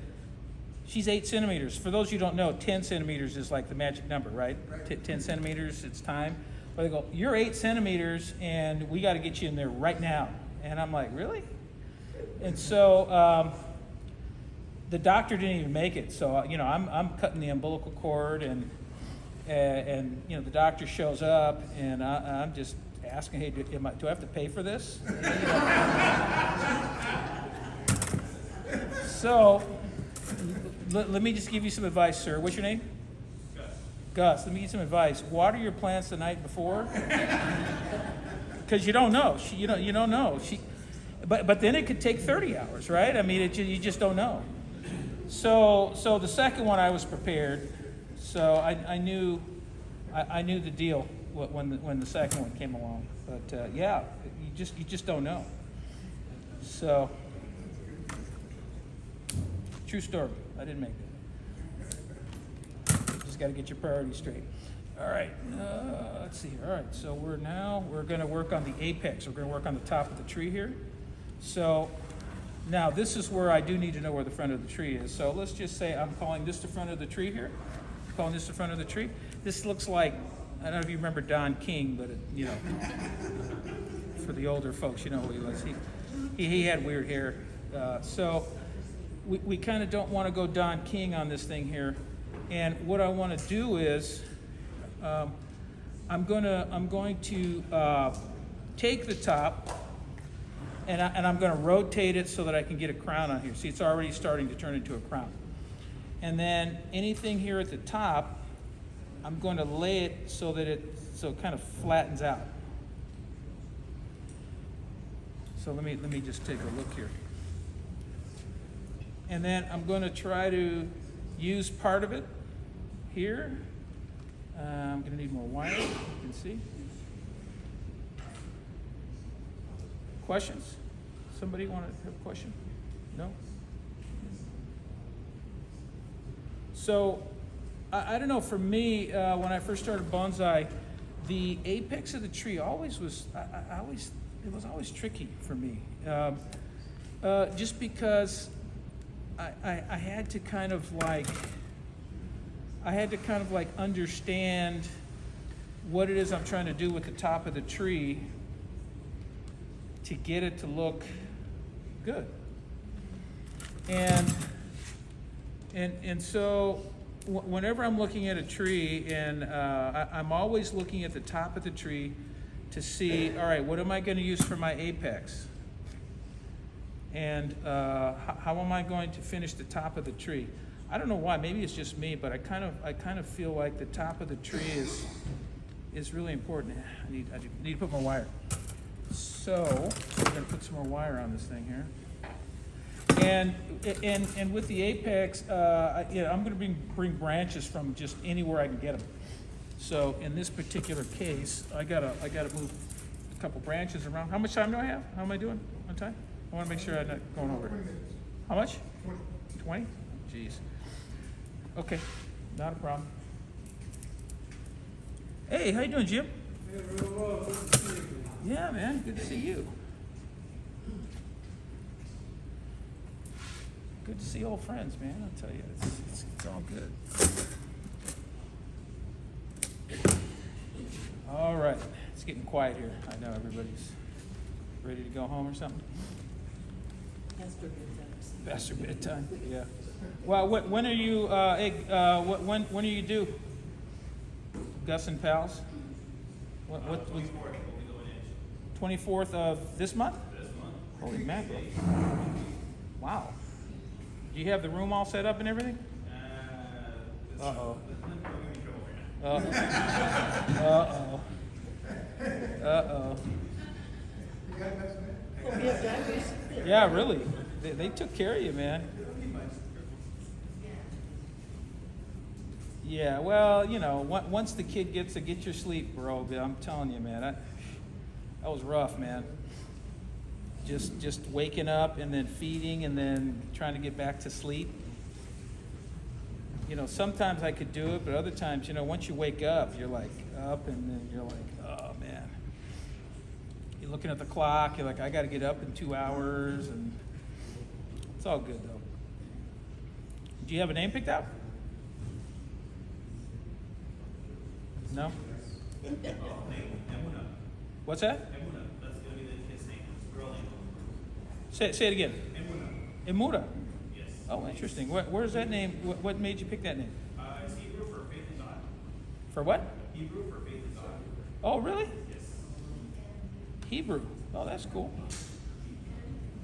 she's 8 centimeters. For those you don't know, 10 centimeters is like the magic number, right? 10 centimeters, it's time. But they go, you're 8 centimeters, and we got to get you in there right now. And I'm like, really? And so the doctor didn't even make it. So I'm cutting the umbilical cord, and the doctor shows up, and I'm just asking, hey, do I have to pay for this? So let me just give you some advice, sir. What's your name? Gus. Let me give you some advice. Water your plants the night before, because you don't know. You don't know. But then it could take 30 hours, right? I mean, you just don't know. So the second one, I was prepared. So I knew the deal when the second one came along. But yeah, you just don't know. So true story. I didn't make it. Just got to get your priorities straight. All right. Let's see here. All right. So we're going to work on the apex. We're going to work on the top of the tree here. So now this is where I do need to know where the front of the tree is. So let's just say I'm calling this the front of the tree here. I'm calling this the front of the tree. This looks like, I don't know if you remember Don King, but for the older folks, you know who he was. He had weird hair. So we kind of don't want to go Don King on this thing here. And what I want to do is I'm going to take the top, and I'm going to rotate it so that I can get a crown on here. See, it's already starting to turn into a crown. And then anything here at the top, I'm going to lay it so that it kind of flattens out. So let me just take a look here. And then I'm going to try to use part of it here. I'm going to need more wire, you can see. Questions? Somebody want to have a question? No? So, I don't know, for me, when I first started bonsai, the apex of the tree it was always tricky for me. Just because I had to kind of like understand what it is I'm trying to do with the top of the tree to get it to look good. And so whenever I'm looking at a tree, and I'm always looking at the top of the tree to see, all right, what am I going to use for my apex? And how am I going to finish the top of the tree? I don't know why. Maybe it's just me, but I kind of feel like the top of the tree is really important. I need to put more wire. So I'm going to put some more wire on this thing here. And with the apex, I'm going to bring branches from just anywhere I can get them. So in this particular case, I gotta move a couple branches around. How much time do I have? How am I doing on time? I want to make sure I'm not going over. How much? 20? Jeez. Okay, not a problem. Hey, how you doing, Jim? Hey, real well. Good to see you. Yeah, man, good to see you. Good to see old friends, man. I'll tell you, it's all good. All right, it's getting quiet here. I know everybody's ready to go home or something. Faster bedtime. Yeah. Well, when are you? When are you due? Gus and pals. What 24th of this month? This month. Holy mackerel! Wow. Do you have the room all set up and everything? Uh-oh. Uh-oh. Uh-oh. Yeah, really. They took care of you, man. Yeah, well, once the kid gets to get your sleep, bro, I'm telling you, man, that was rough, man. Just waking up and then feeding and then trying to get back to sleep. Sometimes I could do it, but other times, once you wake up, you're like up and then you're like, oh, man. You're looking at the clock, you're like, I got to get up in 2 hours. And It's all good though. Do you have a name picked out? No? What's that? That's gonna be the kid's name. It's a girl name. Say it again. Emura. Yes. Oh, interesting. Where's that name? What made you pick that name? It's Hebrew for faith in God. For what? Hebrew for faith in God. Oh, really? Yes. Hebrew. Oh, that's cool.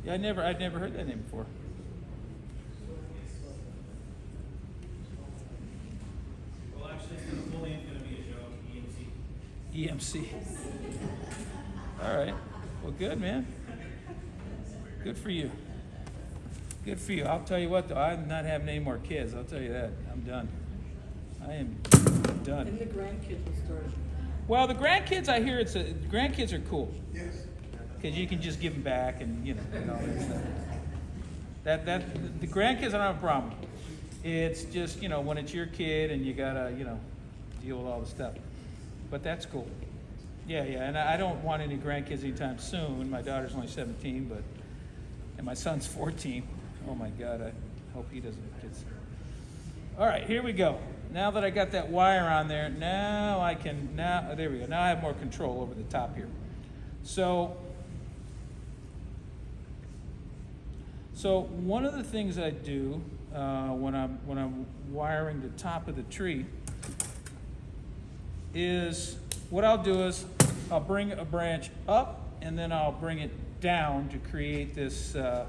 Yeah, I'd never heard that name before. Well, actually, the full name's gonna be a show, EMC. EMC. All right. Well, good, man. Good for you. Good for you. I'll tell you what, though, I'm not having any more kids. I'll tell you that. I'm done. I am done. And the grandkids will start. Well, the grandkids, I hear grandkids are cool. Yes. Because you can just give them back and, and all that stuff. The grandkids, I don't have a problem. It's just, when it's your kid and you gotta, deal with all the stuff. But that's cool. Yeah, and I don't want any grandkids anytime soon. My daughter's only 17, and my son's 14. Oh my God, I hope he doesn't have kids. All right, here we go. Now that I got that wire on there, there we go. Now I have more control over the top here. So one of the things I do when I'm wiring the top of the tree is what I'll do is I'll bring a branch up and then I'll bring it down to create this to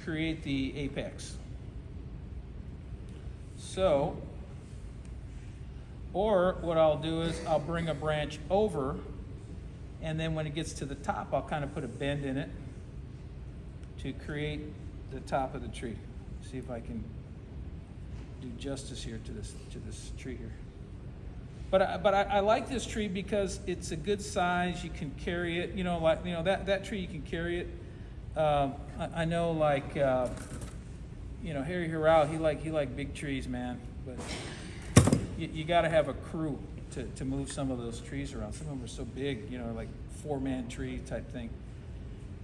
create the apex. So, or what I'll do is I'll bring a branch over, and then when it gets to the top, I'll kind of put a bend in it to create the top of the tree. See if I can do justice here to this tree here. But I like this tree because it's a good size. You can carry it. That tree you can carry it. I know, like Harry Hirao, he like big trees, man. But you got to have a crew to move some of those trees around. Some of them are so big, like 4-man tree type thing.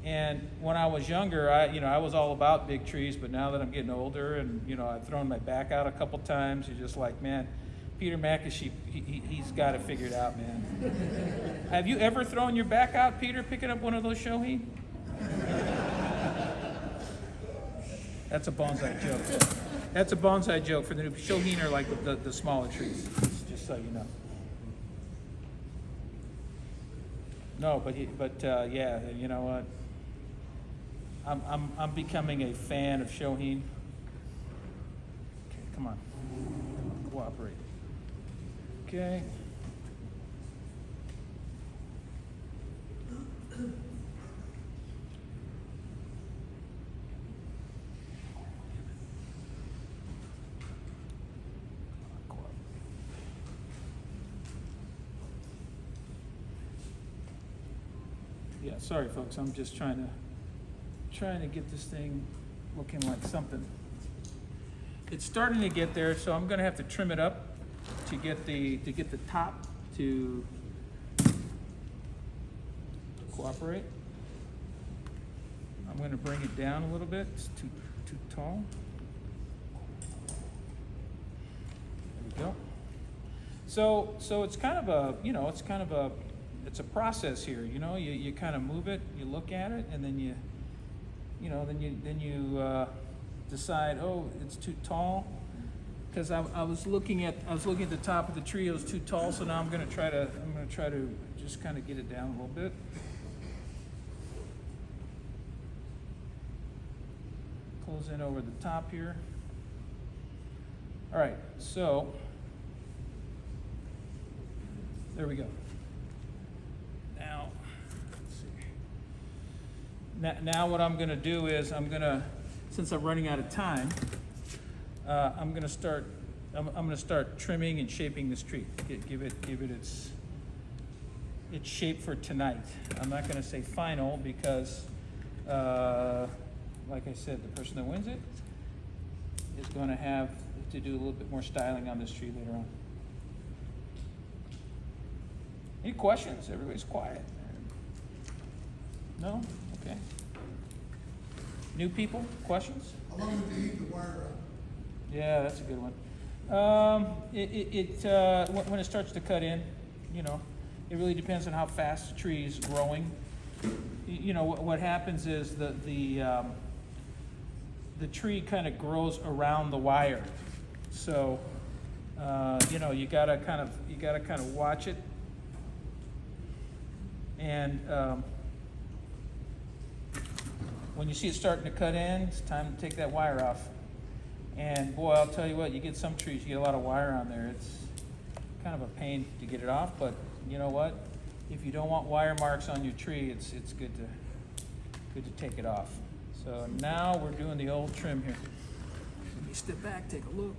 And when I was younger, I was all about big trees. But now that I'm getting older, and I've thrown my back out a couple times, you're just like, man, Peter Mackesheep, he's got it figured out, man. Have you ever thrown your back out, Peter, picking up one of those shohi? That's a bonsai joke. That's a bonsai joke for the new. Shohin are like the smaller trees, just so you know. No, but yeah, you know what? I'm becoming a fan of Shohin. Okay, come on, cooperate. Okay. Yeah, sorry folks, I'm just trying to get this thing looking like something. It's starting to get there, so I'm gonna have to trim it up to get the top to cooperate. I'm gonna bring it down a little bit. It's too tall. There we go. So it's kind of a it's a process here. You kind of move it, you look at it, and then you decide, oh, it's too tall. Because I was looking at the top of the tree, it was too tall, so now I'm gonna try to just kind of get it down a little bit. Close in over the top here. All right, so there we go. Now, let's see. Now what I'm gonna do is since I'm running out of time, I'm gonna start trimming and shaping this tree. Give it its shape for tonight. I'm not gonna say final because, like I said, the person that wins it is gonna have to do a little bit more styling on this tree later on. Any questions? Everybody's quiet. No? Okay. New people, questions? How long would you heat the wire up? Yeah, that's a good one. When it starts to cut in, you know, it really depends on how fast the tree is growing. You know, what happens is the tree kind of grows around the wire. So, you know, you gotta kind of watch it. And when you see it starting to cut in, it's time to take that wire off. And boy, I'll tell you what, you get some trees, you get a lot of wire on there. It's kind of a pain to get it off, but you know what? If you don't want wire marks on your tree, it's good to take it off. So now we're doing the old trim here. Let me step back, take a look.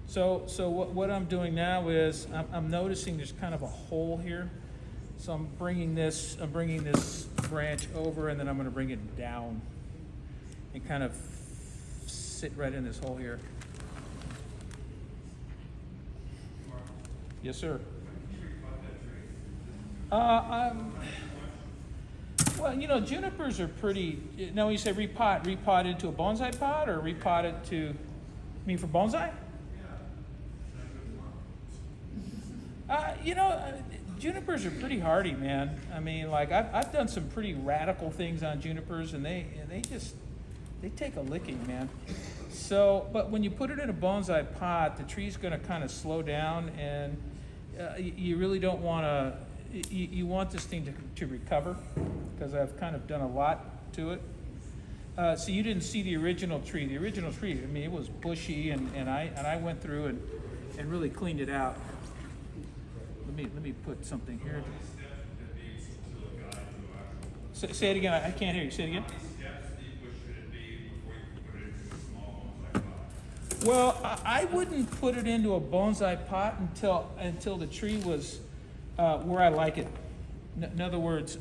So what I'm doing now is I'm noticing there's kind of a hole here. So I'm bringing this branch over, and then I'm going to bring it down and kind of sit right in this hole here. Yes, sir. Well, you know, junipers are pretty. Now, when you say repot into a bonsai pot, or repot it to, you mean for bonsai? You know, junipers are pretty hardy, man. I mean, like I've done some pretty radical things on junipers, and they take a licking, man. So, but when you put it in a bonsai pot, the tree's going to kind of slow down, and you really don't want to. You want this thing to recover, because I've kind of done a lot to it. So you didn't see the original tree. The original tree, I mean, it was bushy, and I went through and really cleaned it out. Let me put something here. Say it again. I can't hear you. Say it again. Well, I wouldn't put it into a bonsai pot until the tree was where I like it. In other words,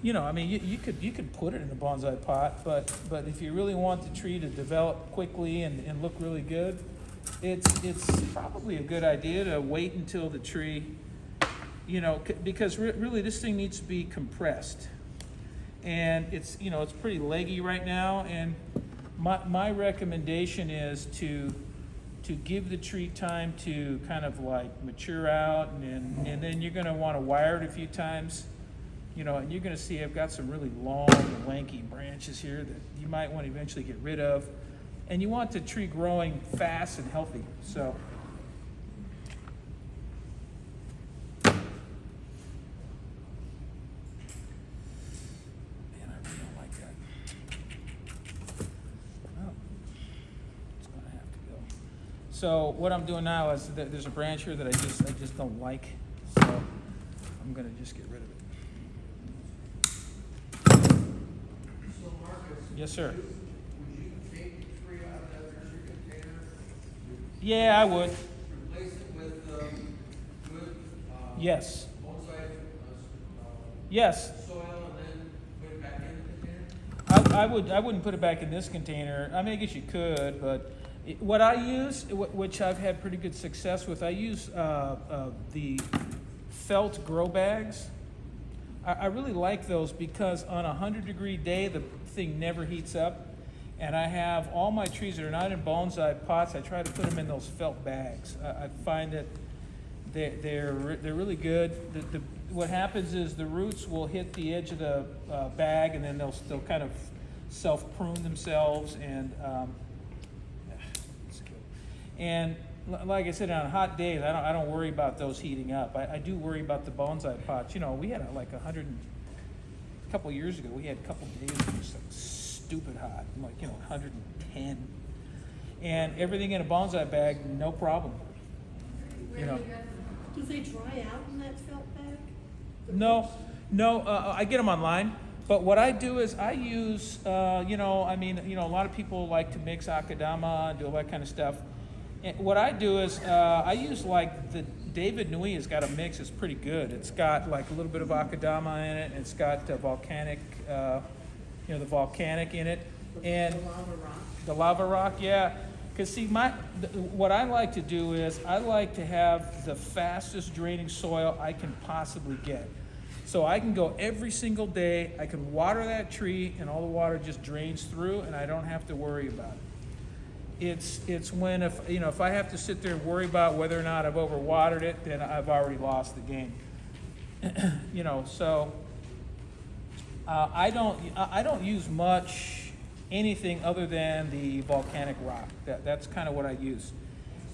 you know, I mean, you could put it in a bonsai pot, but if you really want the tree to develop quickly and look really good, it's probably a good idea to wait until the tree, you know, because really this thing needs to be compressed, and it's, you know, it's pretty leggy right now, and my recommendation is to give the tree time to kind of like mature out, and then you're going to want to wire it a few times, you know, and you're going to see I've got some really long and lanky branches here that you might want to eventually get rid of. And you want the tree growing fast and healthy. So, man, I really don't like that. Well, it's gonna have to go. So what I'm doing now is there's a branch here that I just don't like. So I'm gonna just get rid of it. So Marcus. Yes, sir. Yeah, Yeah, I would. replace it with good Yes. bonsai Yes. soil, and then put it back in the container? I wouldn't put it back in this container. I mean, I guess you could, but what I use, which I've had pretty good success with, I use the felt grow bags. I really like those because on a 100-degree day, the thing never heats up. And I have all my trees that are not in bonsai pots, I try to put them in those felt bags. I find that they're really good. What happens is the roots will hit the edge of the bag, and then they'll kind of self-prune themselves, and it's good. And like I said, on hot days, I don't worry about those heating up. I do worry about the bonsai pots. You know, we had a couple years ago, we had a couple days that was like stupid hot, like, you know, 110, and everything in a bonsai bag, no problem. You know. Do they dry out in that felt bag? No, I get them online. But what I do is I use, you know, I mean, you know, a lot of people like to mix akadama and do all that kind of stuff. And what I do is I use like the David Nui has got a mix. It's pretty good. It's got like a little bit of akadama in it. And it's got volcanic. You know, the volcanic in it, and The lava rock. the lava rock, yeah. Because see, what I like to do is I like to have the fastest draining soil I can possibly get. So I can go every single day, I can water that tree, and all the water just drains through, and I don't have to worry about it. It's when if I have to sit there and worry about whether or not I've overwatered it, then I've already lost the game. So I don't use much anything other than the volcanic rock. That's kind of what I use,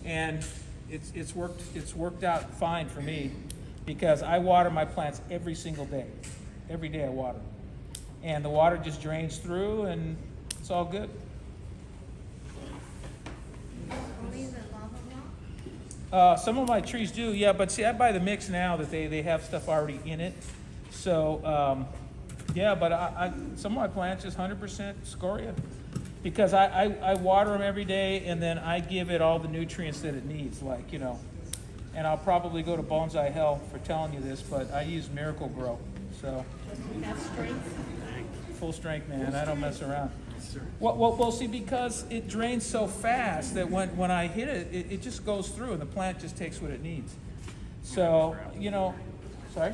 and it's worked out fine for me because I water my plants every single day. Every day I water, and the water just drains through, and it's all good. Only the lava rock? Some of my trees do, yeah, but see, I buy the mix now that they have stuff already in it. So, yeah, but some of my plants is 100% scoria because I water them every day and then I give it all the nutrients that it needs, and I'll probably go to bonsai hell for telling you this, but I use Miracle Grow, so. Have strength? Full strength, man, I don't mess around. Well, see, because it drains so fast that when I hit it, it just goes through and the plant just takes what it needs. So, sorry?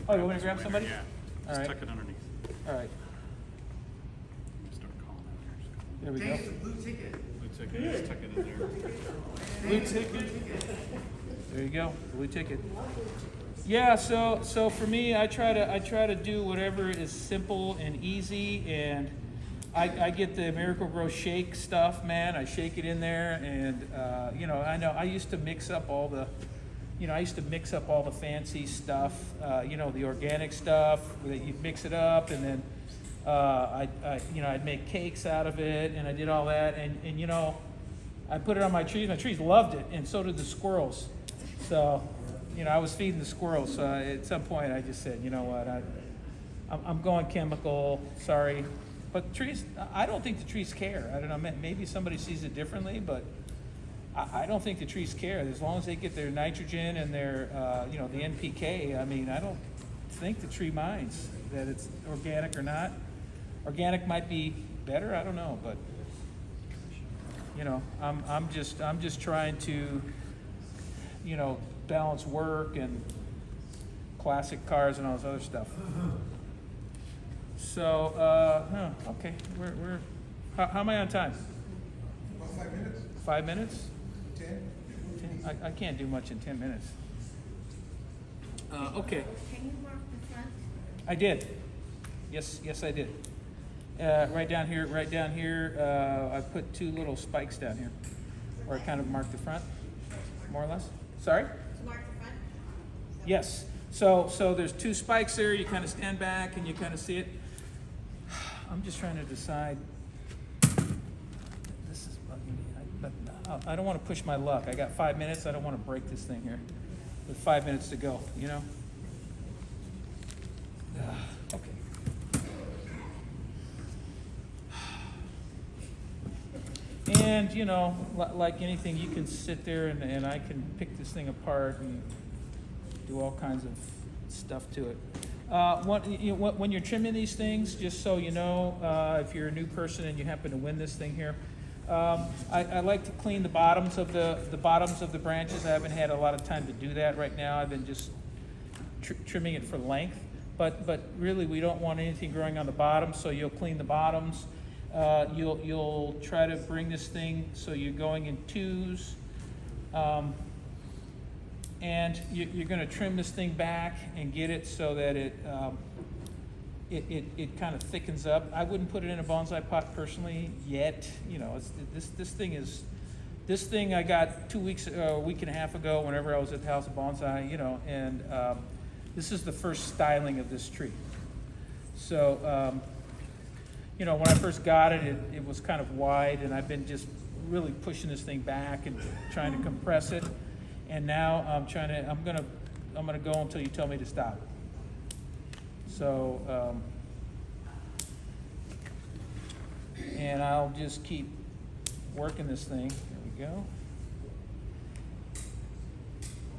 Oh, you want me to grab somebody? Yeah. All right. Tuck it underneath. All right. Start calling out There we Dang, go. it's a blue ticket. there. Blue ticket. Just tuck it in there. Blue ticket. There you go, blue ticket. Yeah, so for me, I try to do whatever is simple and easy, and I get the Miracle Grow shake stuff, man. I shake it in there, and I used to mix up all the, fancy stuff, the organic stuff that you mix it up, and then I'd make cakes out of it, and I did all that, and I put it on my trees. My trees loved it, and so did the squirrels. So, I was feeding the squirrels. So at some point, I just said, you know what, I'm going chemical. Sorry, but trees. I don't think the trees care. I don't know. Maybe somebody sees it differently, but I don't think the trees care. As long as they get their nitrogen and their, the NPK. I mean, I don't think the tree minds that it's organic or not. Organic might be better. I don't know, but I'm just trying to, balance work and classic cars and all this other stuff. So, okay, how am I on time? About 5 minutes. 5 minutes? 10. I can't do much in 10 minutes. Okay. Can you mark the front? I did. Yes, I did. Right down here, I put 2 little spikes down here, where I kind of marked the front, more or less. Sorry? To mark the front? Yes. So there's 2 spikes there. You kind of stand back and you kind of see it. I'm just trying to decide. This is bugging me. I don't want to push my luck. I got 5 minutes. I don't want to break this thing here with 5 minutes to go, Okay. And, like anything, you can sit there and I can pick this thing apart and do all kinds of stuff to it. When you're trimming these things, just so you know, if you're a new person and you happen to win this thing here, I like to clean the bottoms of the branches. I haven't had a lot of time to do that right now. I've been just trimming it for length. But really, we don't want anything growing on the bottom, so you'll clean the bottoms. You'll try to bring this thing so you're going in 2s, and you're going to trim this thing back and get it so that it kind of thickens up. I wouldn't put it in a bonsai pot personally yet. This thing I got a week and a half ago whenever I was at the House of Bonsai, and this is the first styling of this tree. So. When I first got it, it was kind of wide, and I've been just really pushing this thing back and trying to compress it. And now I'm gonna go until you tell me to stop. So, and I'll just keep working this thing. There we go.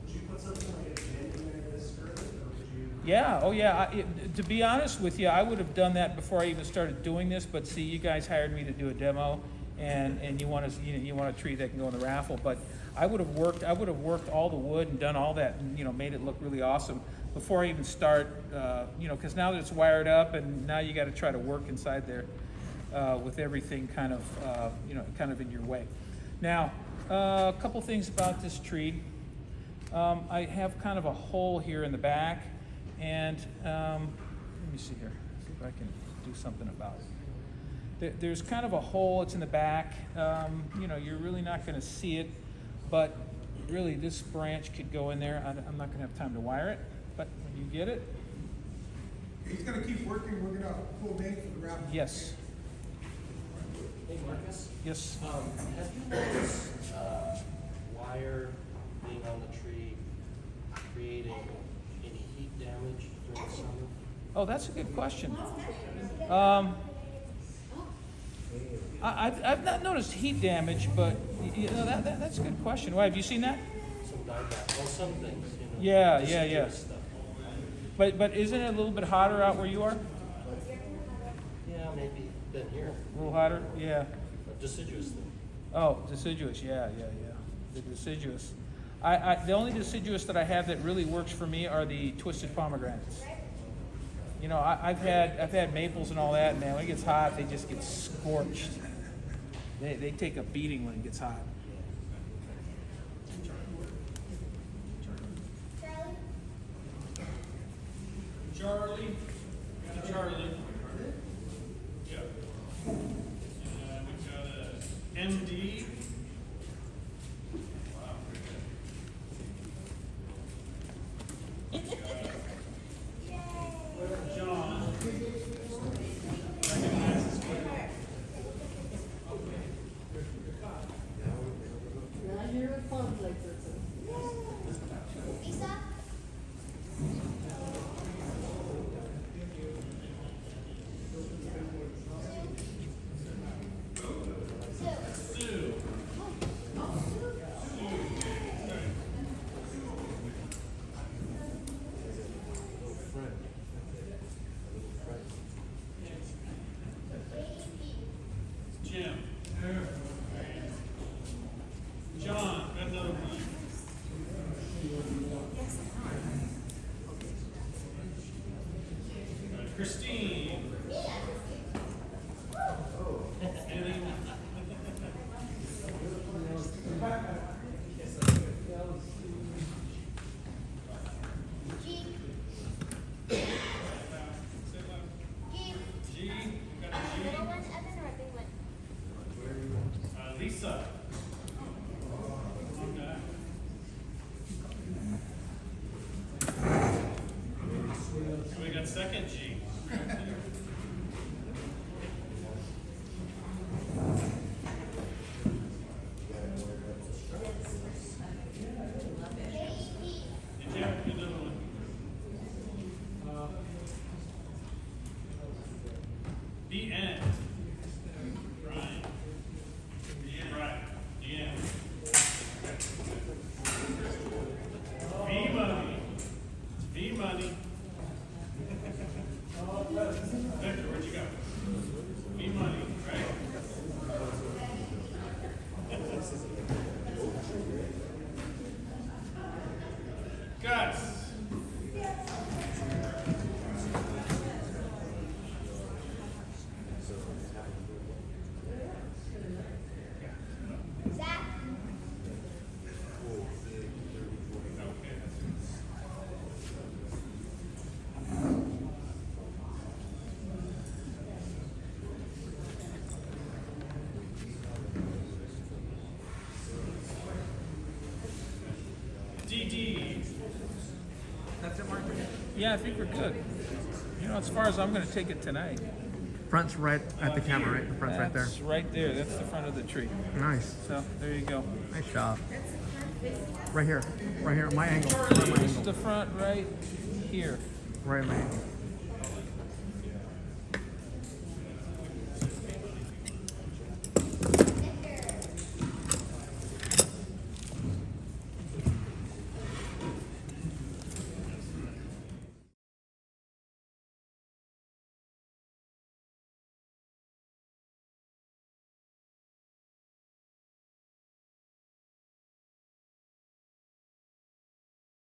Would you put something like a gin in there this early, or would you? Yeah, oh yeah. To be honest with you, I would have done that before I even started doing this, but see, you guys hired me to do a demo, and you want a tree that can go in the raffle. But I would have worked all the wood and done all that, and made it look really awesome before I even start. Because now that it's wired up, and now you got to try to work inside there with everything kind of in your way. Now, a couple things about this tree. I have kind of a hole here in the back, and let me see here. See if I can do something about it. There's kind of a hole. It's in the back. You're really not going to see it, but really this branch could go in there. I'm not going to have time to wire it, but when you get it. He's gonna keep working, we're gonna pull names for the raffle. Yes. Hey, Marcus? Yes. Have you noticed wire being on the tree creating any heat damage during the summer? Oh, that's a good question. I've not noticed heat damage, but that's a good question. Why, have you seen that? Some dieback, well, some things, Yeah. deciduous stuff. But isn't it a little bit hotter out where you are? Yeah, maybe than here. A little hotter? Yeah. A deciduous thing. Oh, deciduous. Yeah. The deciduous. The only deciduous that I have that really works for me are the twisted pomegranates. I've had maples and all that, man. When it gets hot, they just get scorched. They take a beating when it gets hot. Charlie. Yep. And we've got a MD. Wow, pretty good. John. Recognizes quickly. Not here with fun like this. Lisa? Sue. Jim. John, got another one. Christine. Anything? G. G, you got a G. Little one, Evan, or a big one? Lisa. Okay. We got second G. And Jeff, you another one. BN. Brian. Brian. DN. V money. V money. Victor, where'd you go? V money, right? Gus. Zach. DD. That's it, Mark? Yeah, I think we're good. As far as I'm going to take it tonight. Front's right at the camera, right? The front's right there. That's right there. That's the front of the tree. Nice. So there you go. Nice job. Right here. Right here. My angle. Right at my This is angle. the front right here. Right at my angle.